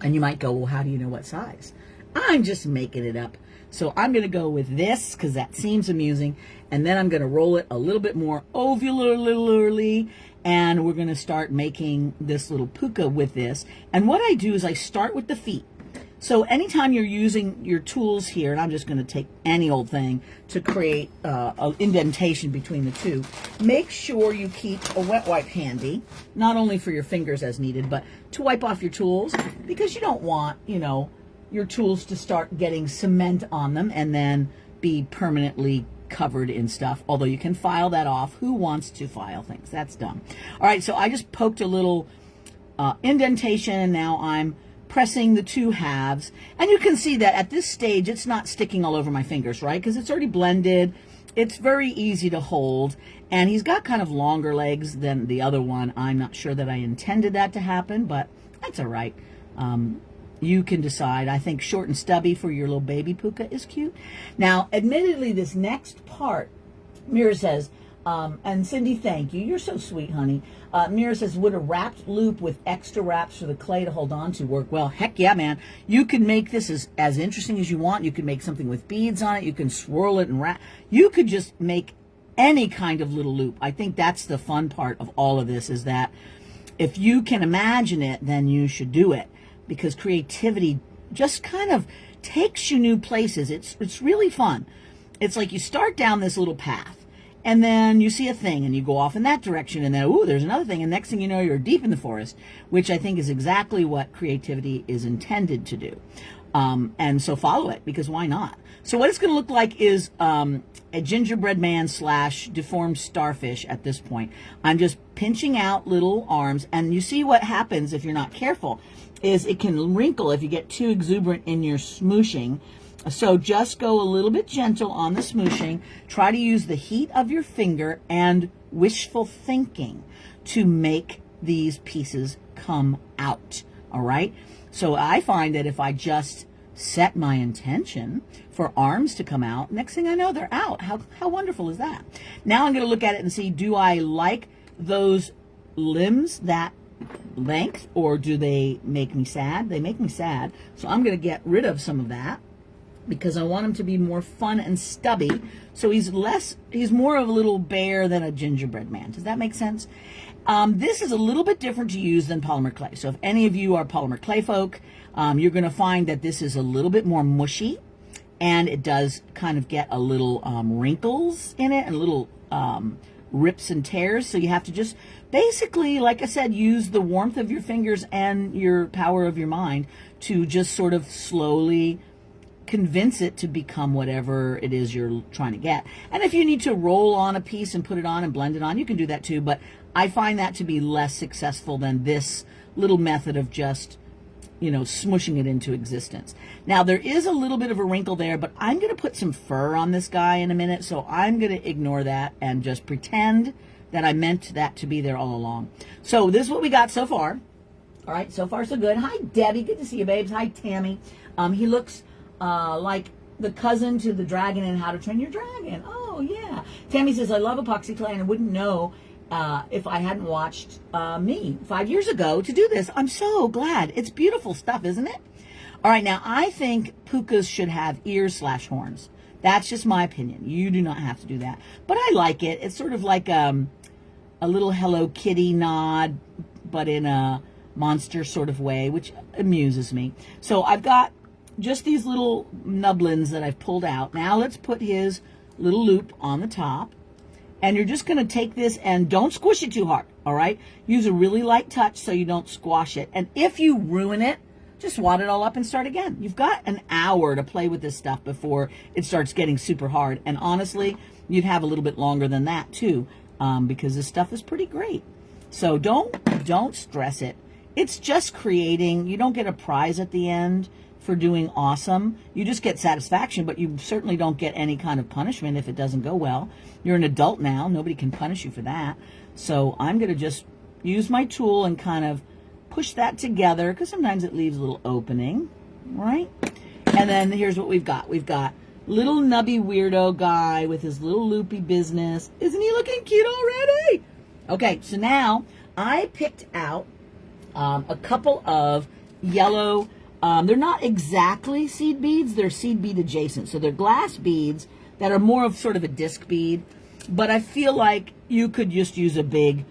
And you might go, well, how do you know what size? I'm just making it up. So I'm going to go with this because that seems amusing, and then I'm going to roll it a little bit more ovularly, and we're going to start making this little puka with this. And what I do is I start with the feet. So anytime you're using your tools here, and I'm just going to take any old thing to create an indentation between the two, make sure you keep a wet wipe handy, not only for your fingers as needed, but to wipe off your tools, because you don't want, you know, your tools to start getting cement on them and then be permanently covered in stuff, although you can file that off. Who wants to file things? That's dumb. All right, so I just poked a little indentation, and now I'm pressing the two halves, and you can see that at this stage it's not sticking all over my fingers, right? Because it's already blended. It's very easy to hold, and he's got kind of longer legs than the other one. I'm not sure that I intended that to happen, but that's all right. You can decide. I think short and stubby for your little baby puka is cute. Now, admittedly, this next part, Mira says, and Cindy, thank you. You're so sweet, honey. Mira says, would a wrapped loop with extra wraps for the clay to hold on to work well? Heck yeah, man. You can make this as interesting as you want. You can make something with beads on it. You can swirl it and wrap. You could just make any kind of little loop. I think that's the fun part of all of this, is that if you can imagine it, then you should do it. Because creativity just kind of takes you new places. It's really fun. It's like you start down this little path, and then you see a thing, and you go off in that direction, and then, ooh, there's another thing, and next thing you know, you're deep in the forest, which I think is exactly what creativity is intended to do. And so follow it, because why not? So what it's going to look like is a gingerbread man / deformed starfish at this point. I'm just pinching out little arms, and you see what happens if you're not careful is it can wrinkle if you get too exuberant in your smooshing. So just go a little bit gentle on the smooshing. Try to use the heat of your finger and wishful thinking to make these pieces come out, all right? So I find that if I just set my intention for arms to come out, next thing I know, they're out. How wonderful is that? Now I'm going to look at it and see, do I like those limbs that length, or do they make me sad? They make me sad. So I'm going to get rid of some of that, because I want him to be more fun and stubby. So he's more of a little bear than a gingerbread man. Does that make sense? This is a little bit different to use than polymer clay. So if any of you are polymer clay folk, you're going to find that this is a little bit more mushy, and it does kind of get a little wrinkles in it and little rips and tears. So you have to just basically, like I said, use the warmth of your fingers and your power of your mind to just sort of slowly convince it to become whatever it is you're trying to get. And if you need to roll on a piece and put it on and blend it on, you can do that too, but I find that to be less successful than this little method of just, you know, smushing it into existence. Now, there is a little bit of a wrinkle there, but I'm going to put some fur on this guy in a minute, so I'm going to ignore that and just pretend that I meant that to be there all along. So this is what we got so far. All right, so far so good. Hi, Debbie. Good to see you, babes. Hi, Tammy. He looks like the cousin to the dragon in How to Train Your Dragon. Oh, yeah. Tammy says, I love epoxy clay, and I wouldn't know if I hadn't watched me 5 years ago to do this. I'm so glad. It's beautiful stuff, isn't it? All right, now I think Pookas should have ears / horns. That's just my opinion. You do not have to do that. But I like it. It's sort of like a little Hello Kitty nod, but in a monster sort of way, which amuses me. So I've got just these little nublins that I've pulled out. Now let's put his little loop on the top. And you're just going to take this and don't squish it too hard, all right? Use a really light touch so you don't squash it. And if you ruin it, just wad it all up and start again. You've got an hour to play with this stuff before it starts getting super hard. And honestly, you'd have a little bit longer than that too, because this stuff is pretty great. So don't stress it. It's just creating. You don't get a prize at the end for doing awesome. You just get satisfaction, but you certainly don't get any kind of punishment if it doesn't go well. You're an adult now. Nobody can punish you for that. So I'm going to just use my tool and kind of push that together, because sometimes it leaves a little opening, right? And then here's what we've got. We've got little nubby weirdo guy with his little loopy business. Isn't he looking cute already? Okay, so now I picked out a couple of yellow, they're not exactly seed beads, they're seed bead adjacent. So they're glass beads that are more of sort of a disc bead, but I feel like you could just use a big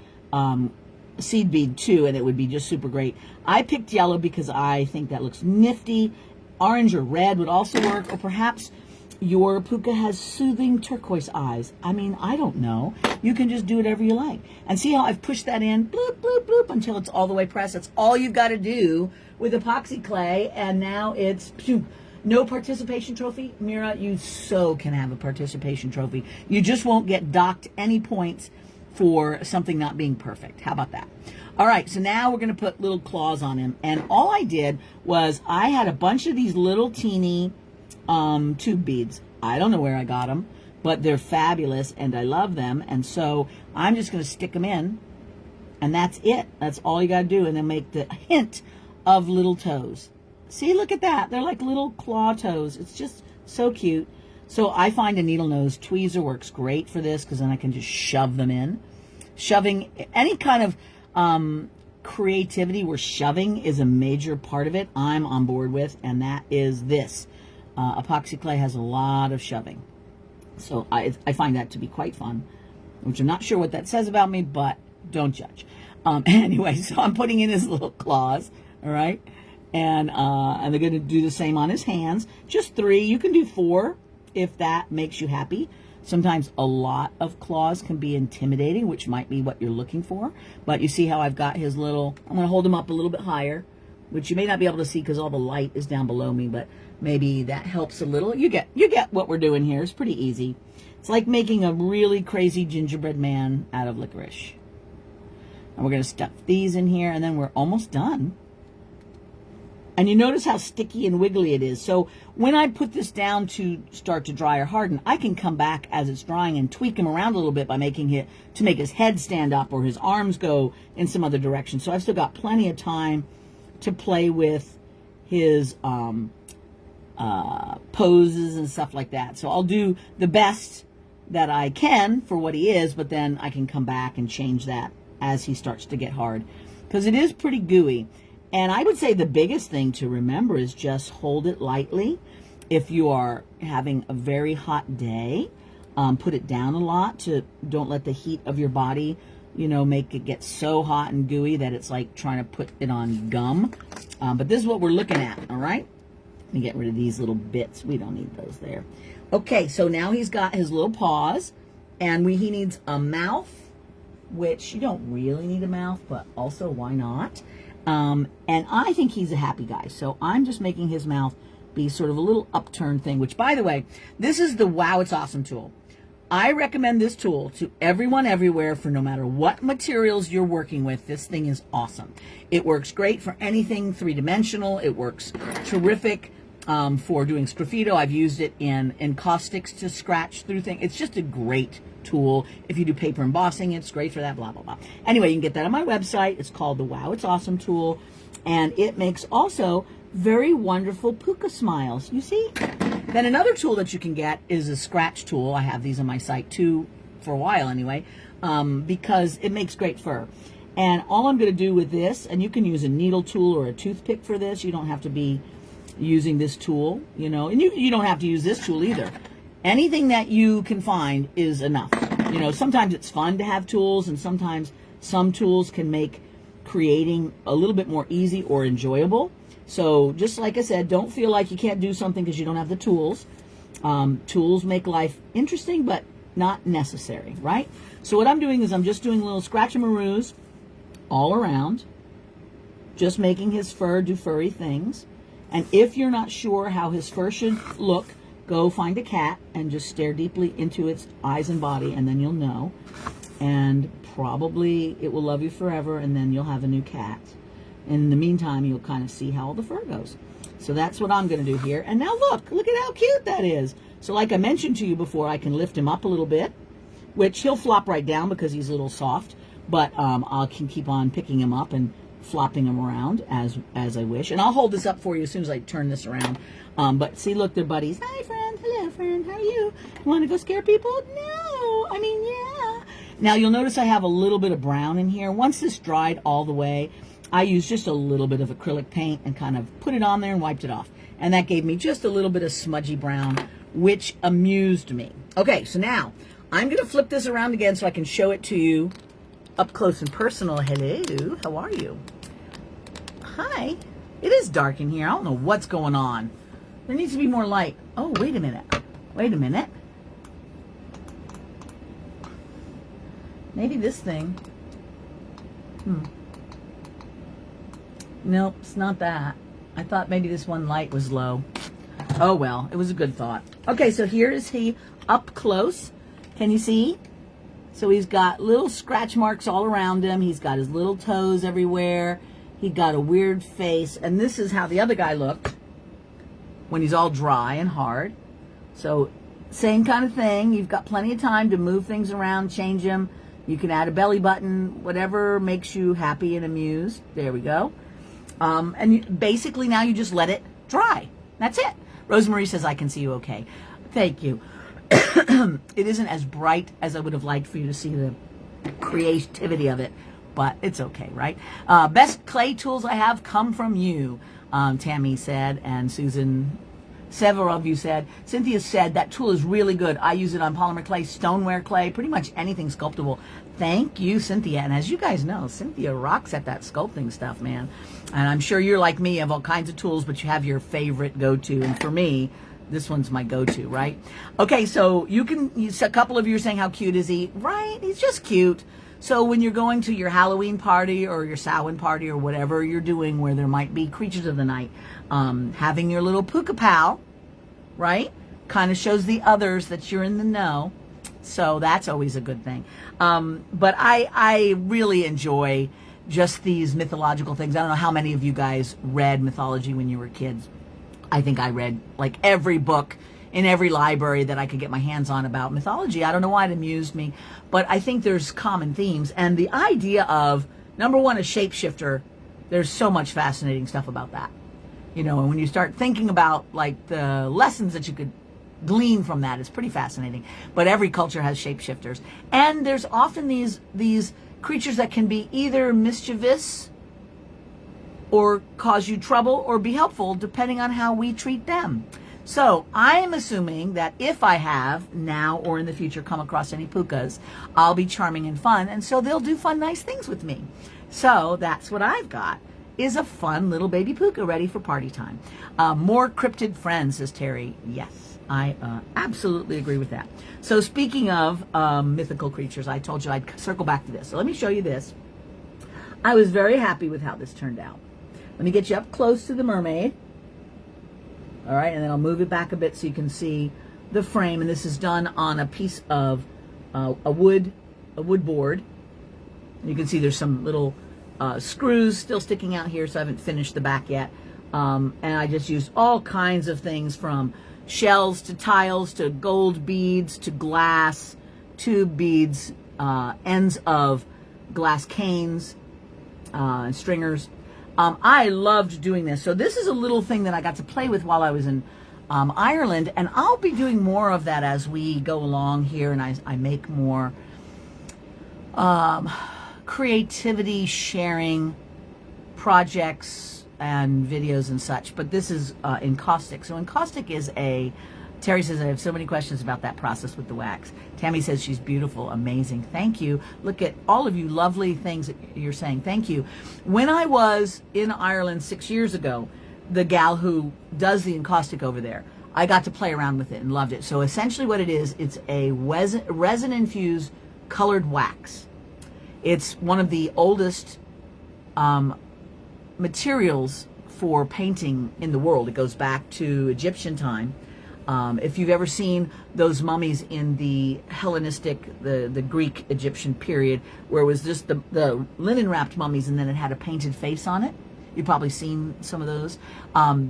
seed bead too, and it would be just super great. I picked yellow because I think that looks nifty. Orange or red would also work, or perhaps your Pooka has soothing turquoise eyes. I mean, I don't know. You can just do whatever you like. And see how I've pushed that in, bloop, bloop, bloop, until it's all the way pressed. That's all you've got to do with epoxy clay, and now it's no participation trophy. Mira, you so can have a participation trophy. You just won't get docked any points for something not being perfect. How about that? All right, so now we're going to put little claws on him. And all I did was I had a bunch of these little teeny tube beads. I don't know where I got them, but they're fabulous and I love them. And so I'm just going to stick them in, and that's it. That's all you got to do. And then make the hint of little toes. See, look at that. They're like little claw toes. It's just so cute. So I find a needle nose tweezer works great for this, because then I can just shove them in. Shoving, any kind of creativity where shoving is a major part of it, I'm on board with, and that is this. Epoxy clay has a lot of shoving. So I find that to be quite fun, which I'm not sure what that says about me, but don't judge. Anyway, so I'm putting in his little claws, all right? And they're going to do the same on his hands. Just 3. You can do 4 if that makes you happy. Sometimes a lot of claws can be intimidating, which might be what you're looking for. But you see how I've got his little, I'm going to hold him up a little bit higher. which you may not be able to see because all the light is down below me, but maybe that helps a little. You get what we're doing here. It's pretty easy. It's like making a really crazy gingerbread man out of licorice. And we're going to stuff these in here, and then we're almost done. And you notice how sticky and wiggly it is. So when I put this down to start to dry or harden, I can come back as it's drying and tweak him around a little bit by making it to make his head stand up or his arms go in some other direction. So I've still got plenty of time to play with his poses and stuff like that. So I'll do the best that I can for what he is, but then I can come back and change that as he starts to get hard, because it is pretty gooey. And I would say the biggest thing to remember is just hold it lightly. If you are having a very hot day, put it down a lot. Don't let the heat of your body, make it get so hot and gooey that it's like trying to put it on gum. But this is what we're looking at, all right? Let me get rid of these little bits. We don't need those there. Okay, so now he's got his little paws, and he needs a mouth, which you don't really need a mouth, but also why not? And I think he's a happy guy, so I'm just making his mouth be sort of a little upturned thing, which, by the way, this is the Wow It's Awesome tool. I recommend this tool to everyone everywhere for no matter what materials you're working with. This thing is awesome. It works great for anything three-dimensional. It works terrific for doing sgraffito. I've used it in caustics to scratch through things. It's just a great tool. If you do paper embossing, it's great for that, blah, blah, blah. Anyway, you can get that on my website. It's called the Wow It's Awesome tool, and it makes also very wonderful Pooka smiles. You see? Then another tool that you can get is a scratch tool. I have these on my site too, for a while anyway, because it makes great fur. And all I'm going to do with this, and you can use a needle tool or a toothpick for this. You don't have to be using this tool, and you don't have to use this tool either. Anything that you can find is enough. Sometimes it's fun to have tools, and sometimes some tools can make creating a little bit more easy or enjoyable. So just like I said, don't feel like you can't do something because you don't have the tools. Tools make life interesting, but not necessary, right? So what I'm doing is I'm just doing little scratch-a-maroos all around, just making his fur do furry things. And if you're not sure how his fur should look, go find a cat and just stare deeply into its eyes and body, and then you'll know. And probably it will love you forever, and then you'll have a new cat. In the meantime, you'll kind of see how all the fur goes. So that's what I'm going to do here. And now look at how cute that is. So like I mentioned to you before, I can lift him up a little bit, which he'll flop right down because he's a little soft. But I can keep on picking him up and flopping him around as I wish. And I'll hold this up for you as soon as I turn this around. But see, look, they're buddies. Hi, friend. Hello, friend. How are you? You want to go scare people? No. I mean, yeah. Now, you'll notice I have a little bit of brown in here. Once this dried all the way, I used just a little bit of acrylic paint and kind of put it on there and wiped it off. And that gave me just a little bit of smudgy brown, which amused me. Okay, so now I'm going to flip this around again so I can show it to you up close and personal. Hello, how are you? Hi. It is dark in here. I don't know what's going on. There needs to be more light. Oh, wait a minute. Wait a minute. Maybe this thing. Nope, it's not that. I thought maybe this one light was low. Oh well, it was a good thought. Okay, so here is he up close. Can you see? So he's got little scratch marks all around him. He's got his little toes everywhere. He got a weird face. And this is how the other guy looked when he's all dry and hard. So same kind of thing. You've got plenty of time to move things around, change them. You can add a belly button, whatever makes you happy and amused. There we go. Basically now you just let it dry. That's it. Rosemarie says, I can see you okay. Thank you. It isn't as bright as I would have liked for you to see the creativity of it, but it's okay, right? Best clay tools I have come from you, Tammy said, and Susan, several of you said. Cynthia said, that tool is really good. I use it on polymer clay, stoneware clay, pretty much anything sculptable. Thank you, Cynthia. And as you guys know, Cynthia rocks at that sculpting stuff, man. And I'm sure you're like me, you have all kinds of tools, but you have your favorite go-to. And for me, this one's my go-to, right? Okay, so you can use, a couple of you are saying how cute is he? Right, he's just cute. So when you're going to your Halloween party or your Samhain party or whatever you're doing where there might be creatures of the night, having your little Pooka pal, right, kind of shows the others that you're in the know. So that's always a good thing. But I really enjoy just these mythological things. I don't know how many of you guys read mythology when you were kids. I think I read like every book in every library that I could get my hands on about mythology. I don't know why it amused me, but I think there's common themes. And the idea of, number one, a shapeshifter, there's so much fascinating stuff about that. You know, and when you start thinking about like the lessons that you could glean from that, it's pretty fascinating. But every culture has shapeshifters. And there's often these creatures that can be either mischievous or cause you trouble or be helpful depending on how we treat them. So I'm assuming that if I have now or in the future come across any Pookas, I'll be charming and fun, and so they'll do fun, nice things with me. So that's what I've got, is a fun little baby Pooka ready for party time. More cryptid friends, says Terry. Yes, I absolutely agree with that. So speaking of mythical creatures, I told you I'd circle back to this. So let me show you this. I was very happy with how this turned out. Let me get you up close to the mermaid. All right, and then I'll move it back a bit so you can see the frame. And this is done on a piece of a wood board. And you can see there's some little screws still sticking out here, so I haven't finished the back yet. And I just used all kinds of things, from shells to tiles to gold beads to glass, tube beads, ends of glass canes, and stringers. I loved doing this. So this is a little thing that I got to play with while I was in Ireland, and I'll be doing more of that as we go along here, and I make more creativity sharing projects and videos and such. But this is encaustic. So encaustic is Terry says, I have so many questions about that process with the wax. Tammy says she's beautiful, amazing. Thank you. Look at all of you lovely things that you're saying. Thank you. When I was in Ireland 6 years ago, the gal who does the encaustic over there, I got to play around with it and loved it. So essentially what it is, it's a resin-infused colored wax. It's one of the oldest materials for painting in the world. It goes back to Egyptian time. If you've ever seen those mummies in the Hellenistic, the Greek Egyptian period, where it was just the linen wrapped mummies and then it had a painted face on it, you've probably seen some of those.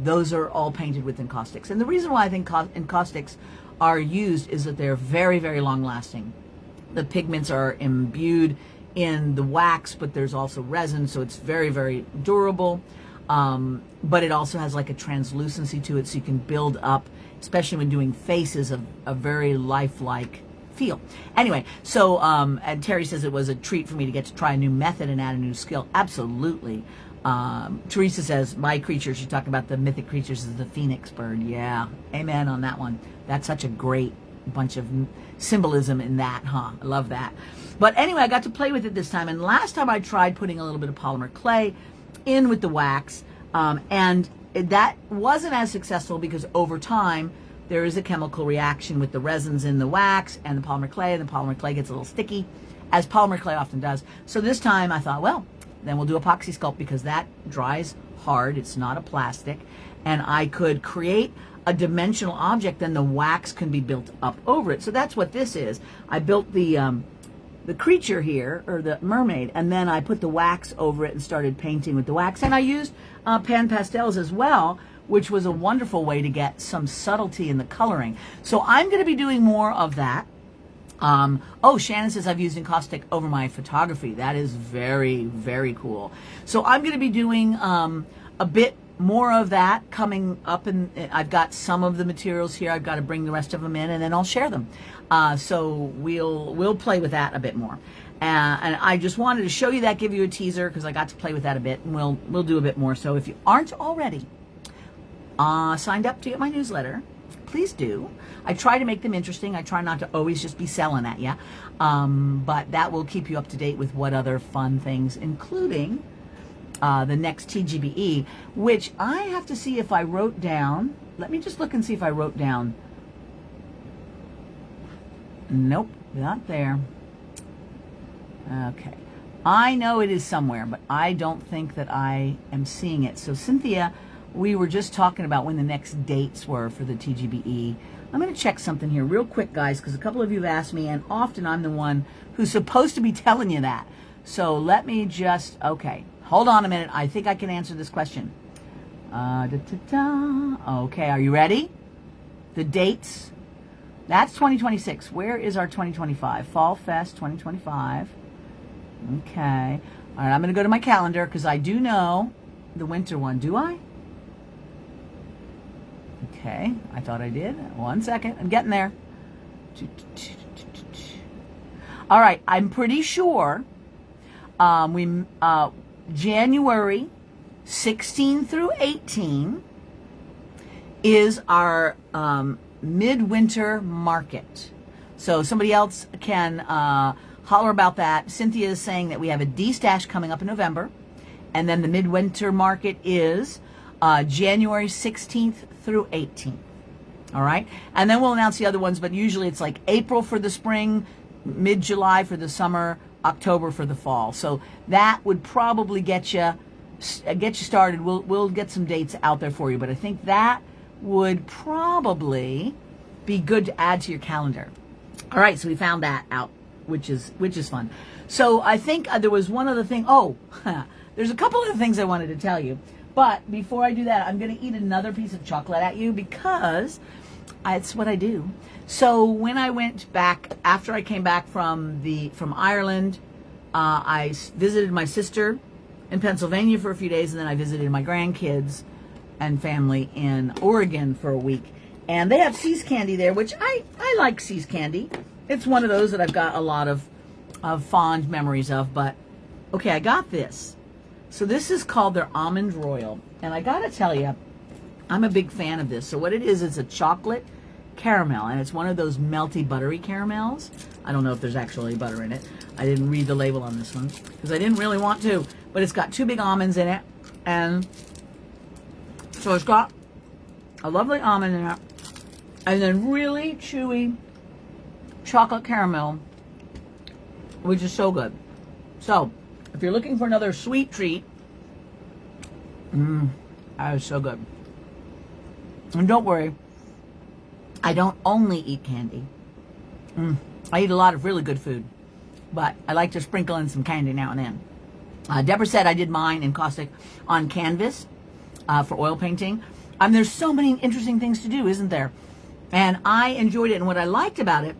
Those are all painted with encaustics. And the reason why I think encaustics are used is that they're very, very long lasting. The pigments are imbued in the wax, but there's also resin, so it's very, very durable. But it also has like a translucency to it, so you can build up, especially when doing faces, a very lifelike feel. Anyway, so and Terry says it was a treat for me to get to try a new method and add a new skill. Absolutely. Teresa says, my creature, she's talking about the mythic creatures, is the phoenix bird. Yeah, amen on that one. That's such a great bunch of symbolism in that, huh? I love that. But anyway, I got to play with it this time, and last time I tried putting a little bit of polymer clay in with the wax, and that wasn't as successful because over time there is a chemical reaction with the resins in the wax and the polymer clay, and the polymer clay gets a little sticky, as polymer clay often does. So this time I thought, well, then we'll do ApoxieSculpt, because that dries hard, it's not a plastic, and I could create a dimensional object, then the wax can be built up over it. So that's what this is. I built the creature here, or the mermaid, and then I put the wax over it and started painting with the wax. And I used pan pastels as well, which was a wonderful way to get some subtlety in the coloring. So I'm going to be doing more of that. Oh, Shannon says I've used encaustic over my photography. That is very, very cool. So I'm going to be doing a bit more of that coming up, and I've got some of the materials here. I've got to bring the rest of them in, and then I'll share them. So we'll play with that a bit more. And I just wanted to show you that, give you a teaser, because I got to play with that a bit, and we'll do a bit more. So if you aren't already signed up to get my newsletter, please do. I try to make them interesting. I try not to always just be selling at you, but that will keep you up to date with what other fun things, including the next TGBE, which I have to see if I wrote down. Let me just look and see if I wrote down. Nope, not there. Okay. I know it is somewhere, but I don't think that I am seeing it. So Cynthia, we were just talking about when the next dates were for the TGBE. I'm going to check something here real quick, guys, because a couple of you have asked me, and often I'm the one who's supposed to be telling you that. So let me just, okay, hold on a minute. I think I can answer this question. Okay, are you ready? The dates. That's 2026. Where is our 2025? Fall Fest 2025. Okay. All right, I'm going to go to my calendar because I do know the winter one. Do I? Okay, I thought I did. 1 second. I'm getting there. All right, I'm pretty sure January 16 through 18 is our midwinter market. So somebody else can holler about that. Cynthia is saying that we have a D-Stash coming up in November, and then the midwinter market is January 16th through 18th. All right, and then we'll announce the other ones, but usually it's like April for the spring, mid-July for the summer, October for the fall. So that would probably get you started. We'll get some dates out there for you, but I think that would probably be good to add to your calendar. All right, so we found that out, which is fun. So I think there was one other thing. Oh, there's a couple of things I wanted to tell you, but before I do that, I'm going to eat another piece of chocolate at you because it's what I do. So when I went back, after I came back from Ireland, I visited my sister in Pennsylvania for a few days, and then I visited my grandkids and family in Oregon for a week. And they have See's candy there, which I like See's candy. It's one of those that I've got a lot of fond memories of. But, okay, I got this. So this is called their Almond Royal. And I got to tell you, I'm a big fan of this. So what it is a chocolate caramel, and it's one of those melty, buttery caramels. I don't know if there's actually butter in it. I didn't read the label on this one because I didn't really want to. But it's got 2 big almonds in it. And so it's got a lovely almond in it. And then really chewy chocolate caramel, which is so good. So, if you're looking for another sweet treat, that is so good. And don't worry, I don't only eat candy. I eat a lot of really good food, but I like to sprinkle in some candy now and then. Deborah said I did mine in caustic on canvas for oil painting. There's so many interesting things to do, isn't there? And I enjoyed it. And what I liked about it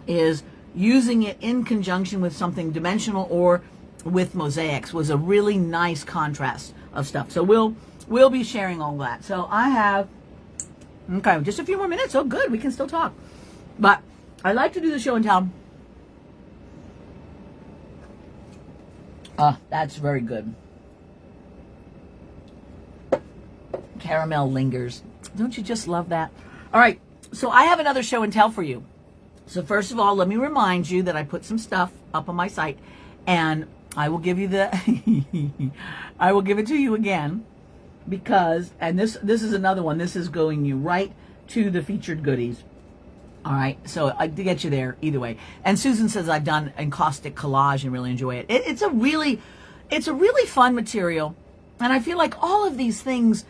is using it in conjunction with something dimensional or with mosaics was a really nice contrast of stuff. So we'll be sharing all that. So I have, okay, just a few more minutes. Oh, good. We can still talk. But I like to do the show and tell. That's very good. Caramel lingers. Don't you just love that? All right. So I have another show and tell for you. So first of all, let me remind you that I put some stuff up on my site, and I will give you I will give it to you again because, and this is another one. This is going you right to the featured goodies. All right, so I to get you there either way. And Susan says I've done encaustic collage and really enjoy it. It's a really fun material, and I feel like all of these things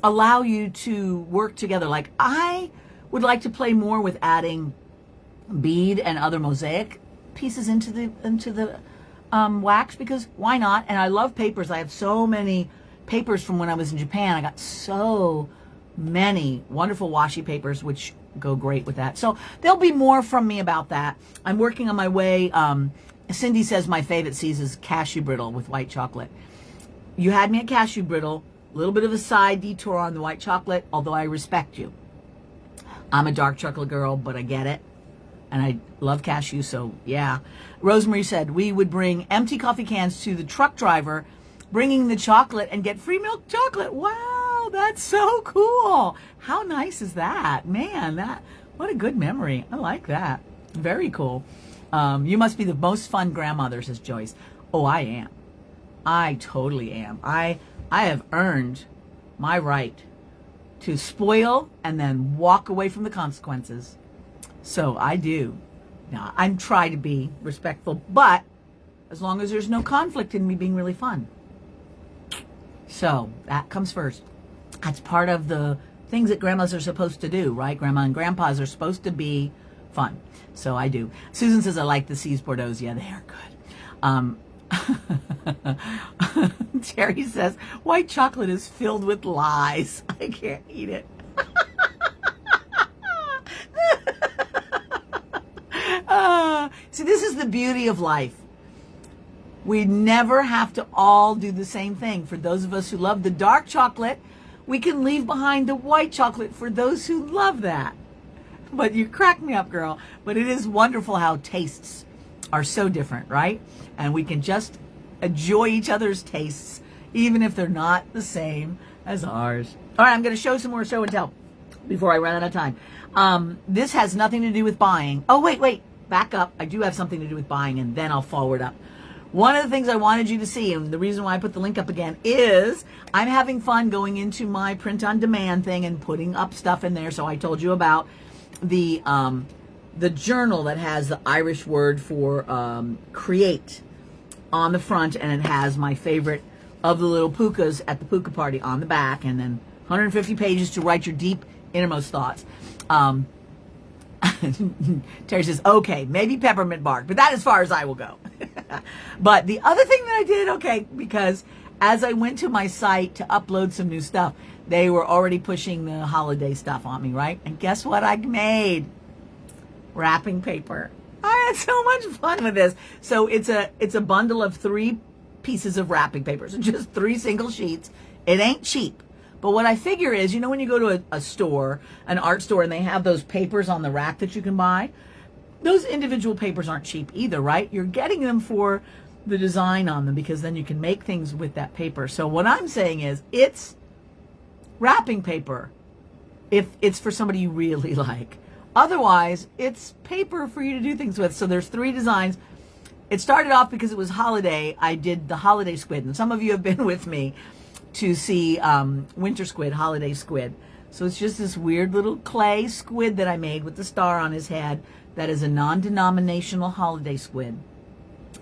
allow you to work together. Like I would like to play more with adding bead and other mosaic pieces into the wax, because why not? And I love papers. I have so many papers from when I was in Japan. I got so many wonderful washi papers, which go great with that. So there'll be more from me about that. I'm working on my way. Cindy says my favorite C's is cashew brittle with white chocolate. You had me at cashew brittle. A little bit of a side detour on the white chocolate, although I respect you. I'm a dark chocolate girl, but I get it. And I love cashew, so yeah. Rosemary said we would bring empty coffee cans to the truck driver, bringing the chocolate and get free milk chocolate. Wow, that's so cool. How nice is that? Man, what a good memory. I like that. Very cool. You must be the most fun grandmother, says Joyce. Oh, I am. I totally am. I have earned my right to spoil and then walk away from the consequences. So I do. Now, I'm trying to be respectful, but as long as there's no conflict in me being really fun. So that comes first. That's part of the things that grandmas are supposed to do, right? Grandma and grandpas are supposed to be fun. So I do. Susan says, I like the C's Bordeaux. Yeah, they are good. Terry says, white chocolate is filled with lies. I can't eat it. See, this is the beauty of life. We never have to all do the same thing. For those of us who love the dark chocolate, we can leave behind the white chocolate for those who love that. But you crack me up, girl. But it is wonderful how tastes are so different, right? And we can just enjoy each other's tastes, even if they're not the same as ours. All right, I'm going to show some more show and tell before I run out of time. This has nothing to do with buying. Oh, wait. Back up. I do have something to do with buying, and then I'll forward up. One of the things I wanted you to see, and the reason why I put the link up again, is I'm having fun going into my print-on-demand thing and putting up stuff in there. So I told you about the journal that has the Irish word for create on the front, and it has my favorite of the little Pookas at the Pooka party on the back, and then 150 pages to write your deep innermost thoughts. Terry says, okay, maybe peppermint bark, but that as far as I will go. But the other thing that I did, okay, because as I went to my site to upload some new stuff, they were already pushing the holiday stuff on me, right? And guess what I made? Wrapping paper. I had so much fun with this. So it's a bundle of 3 pieces of wrapping paper. So just 3 single sheets. It ain't cheap. But what I figure is, you know, when you go to a store, an art store, and they have those papers on the rack that you can buy, those individual papers aren't cheap either, right? You're getting them for the design on them, because then you can make things with that paper. So what I'm saying is, it's wrapping paper if it's for somebody you really like. Otherwise, it's paper for you to do things with. So there's 3 designs. It started off because it was holiday. I did the holiday squid, and some of you have been with me to see winter squid, holiday squid. So it's just this weird little clay squid that I made with the star on his head that is a non-denominational holiday squid.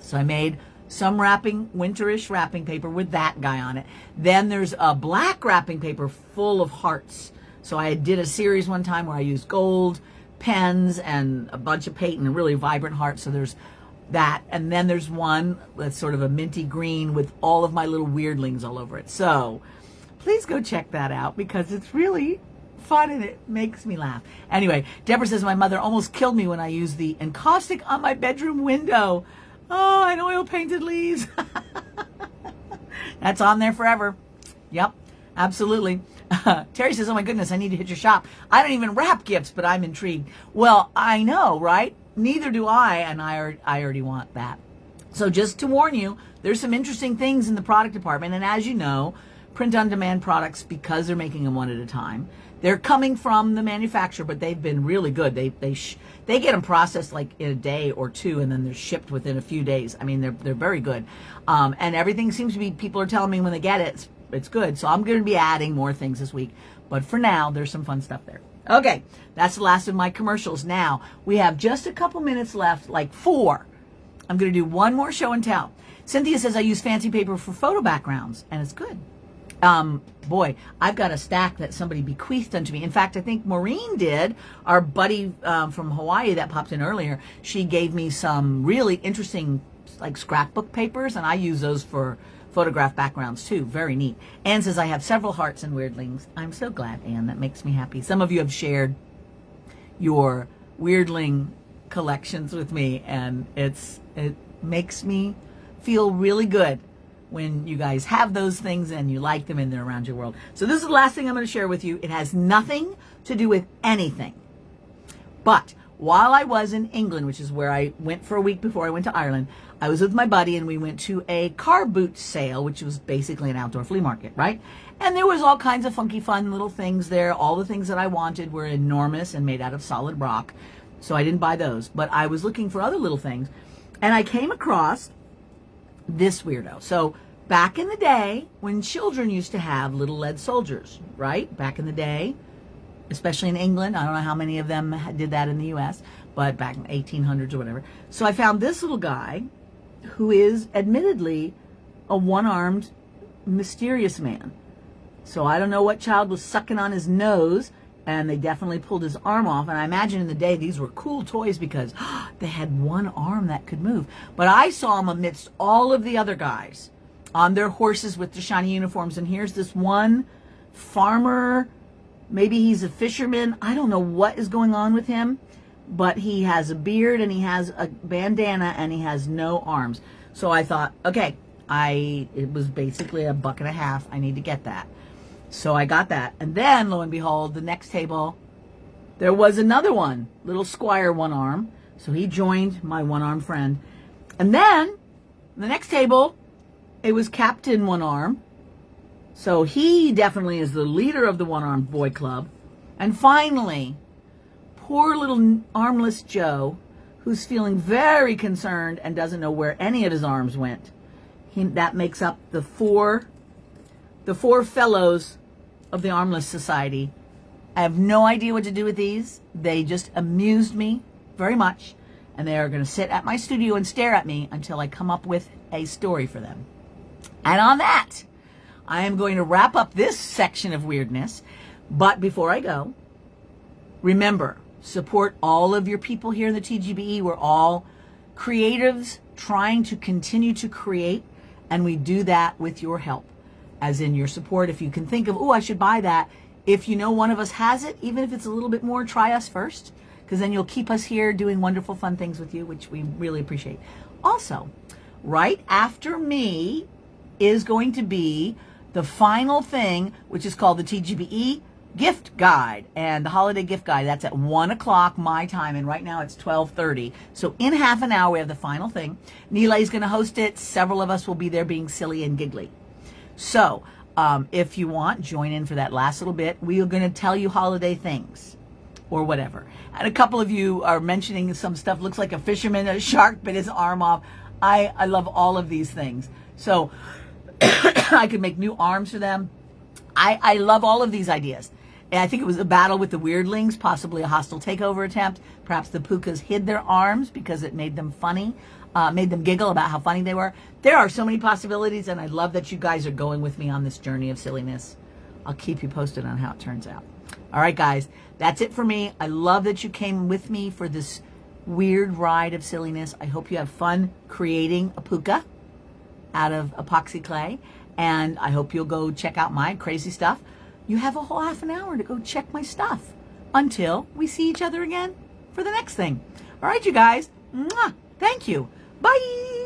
So I made some winterish wrapping paper with that guy on it. Then there's a black wrapping paper full of hearts. So I did a series one time where I used gold pens and a bunch of paint and a really vibrant heart. So there's that, and then there's one that's sort of a minty green with all of my little weirdlings all over it. So please go check that out, because it's really fun and it makes me laugh. Anyway, Deborah says, my mother almost killed me when I used the encaustic on my bedroom window. Oh, and oil painted leaves. That's on there forever. Yep, absolutely. Terry says, oh my goodness, I need to hit your shop. I don't even wrap gifts, but I'm intrigued. Well, I know, right? Neither do I, and I already want that. So just to warn you, there's some interesting things in the product department. And as you know, print-on-demand products, because they're making them one at a time, they're coming from the manufacturer, but they've been really good. They get them processed like in a day or 2, and then they're shipped within a few days. I mean, they're very good. And everything seems to be, people are telling me when they get it, it's good. So I'm going to be adding more things this week. But for now, there's some fun stuff there. Okay, that's the last of my commercials. Now, we have just a couple minutes left, like 4. I'm going to do one more show and tell. Cynthia says I use fancy paper for photo backgrounds, and it's good. Boy, I've got a stack that somebody bequeathed unto me. In fact, I think Maureen did, our buddy from Hawaii that popped in earlier. She gave me some really interesting, like, scrapbook papers, and I use those for photograph backgrounds too. Very neat. Anne says I have several hearts and weirdlings. I'm so glad, Anne. That makes me happy. Some of you have shared your weirdling collections with me, and it makes me feel really good when you guys have those things and you like them and they're around your world. So this is the last thing I'm going to share with you. It has nothing to do with anything. But while I was in England, which is where I went for a week before I went to Ireland, I was with my buddy and we went to a car boot sale, which was basically an outdoor flea market, right? And there was all kinds of funky, fun little things there. All the things that I wanted were enormous and made out of solid rock. So I didn't buy those. But I was looking for other little things. And I came across this weirdo. So back in the day, when children used to have little lead soldiers, right? Back in the day, especially in England. I don't know how many of them did that in the U.S., but back in 1800s or whatever. So I found this little guy, who is admittedly a one-armed mysterious man. So I don't know what child was sucking on his nose, and they definitely pulled his arm off. And I imagine in the day these were cool toys because they had one arm that could move. But I saw them amidst all of the other guys on their horses with the shiny uniforms. And here's this one farmer, maybe he's a fisherman. I don't know what is going on with him, but he has a beard and he has a bandana and he has no arms. So I thought, okay, it was basically $1.50. I need to get that. So I got that. And then, lo and behold, the next table, there was another one, little Squire one arm. So he joined my one-armed friend. And then, the next table, it was Captain One Arm. So he definitely is the leader of the one-armed boy club. And finally, poor little armless Joe, who's feeling very concerned and doesn't know where any of his arms went. That makes up the four fellows of the Armless Society. I have no idea what to do with these. They just amused me very much, and they are going to sit at my studio and stare at me until I come up with a story for them. And on that, I am going to wrap up this section of weirdness. But before I go, remember, support all of your people here in the TGBE. We're all creatives trying to continue to create, and we do that with your help. As in your support. If you can think of, oh, I should buy that. If you know one of us has it, even if it's a little bit more, try us first, because then you'll keep us here doing wonderful, fun things with you, which we really appreciate. Also, right after me is going to be the final thing, which is called the TGBE gift guide and the holiday gift guide. That's at 1 o'clock my time, and right now it's 12:30. So in half an hour, we have the final thing. Neelay's going to host it. Several of us will be there being silly and giggly. So, if you want, join in for that last little bit. We are going to tell you holiday things or whatever. And a couple of you are mentioning some stuff. Looks like a fisherman, a shark bit his arm off. I love all of these things. So, I could make new arms for them. I love all of these ideas. And I think it was a battle with the weirdlings, possibly a hostile takeover attempt. Perhaps the Pookas hid their arms because it made them funny. Made them giggle about how funny they were. There are so many possibilities, and I love that you guys are going with me on this journey of silliness. I'll keep you posted on how it turns out. All right, guys, that's it for me. I love that you came with me for this weird ride of silliness. I hope you have fun creating a Pooka out of epoxy clay, and I hope you'll go check out my crazy stuff. You have a whole half an hour to go check my stuff until we see each other again for the next thing. All right, you guys. Mwah. Thank you. Bye.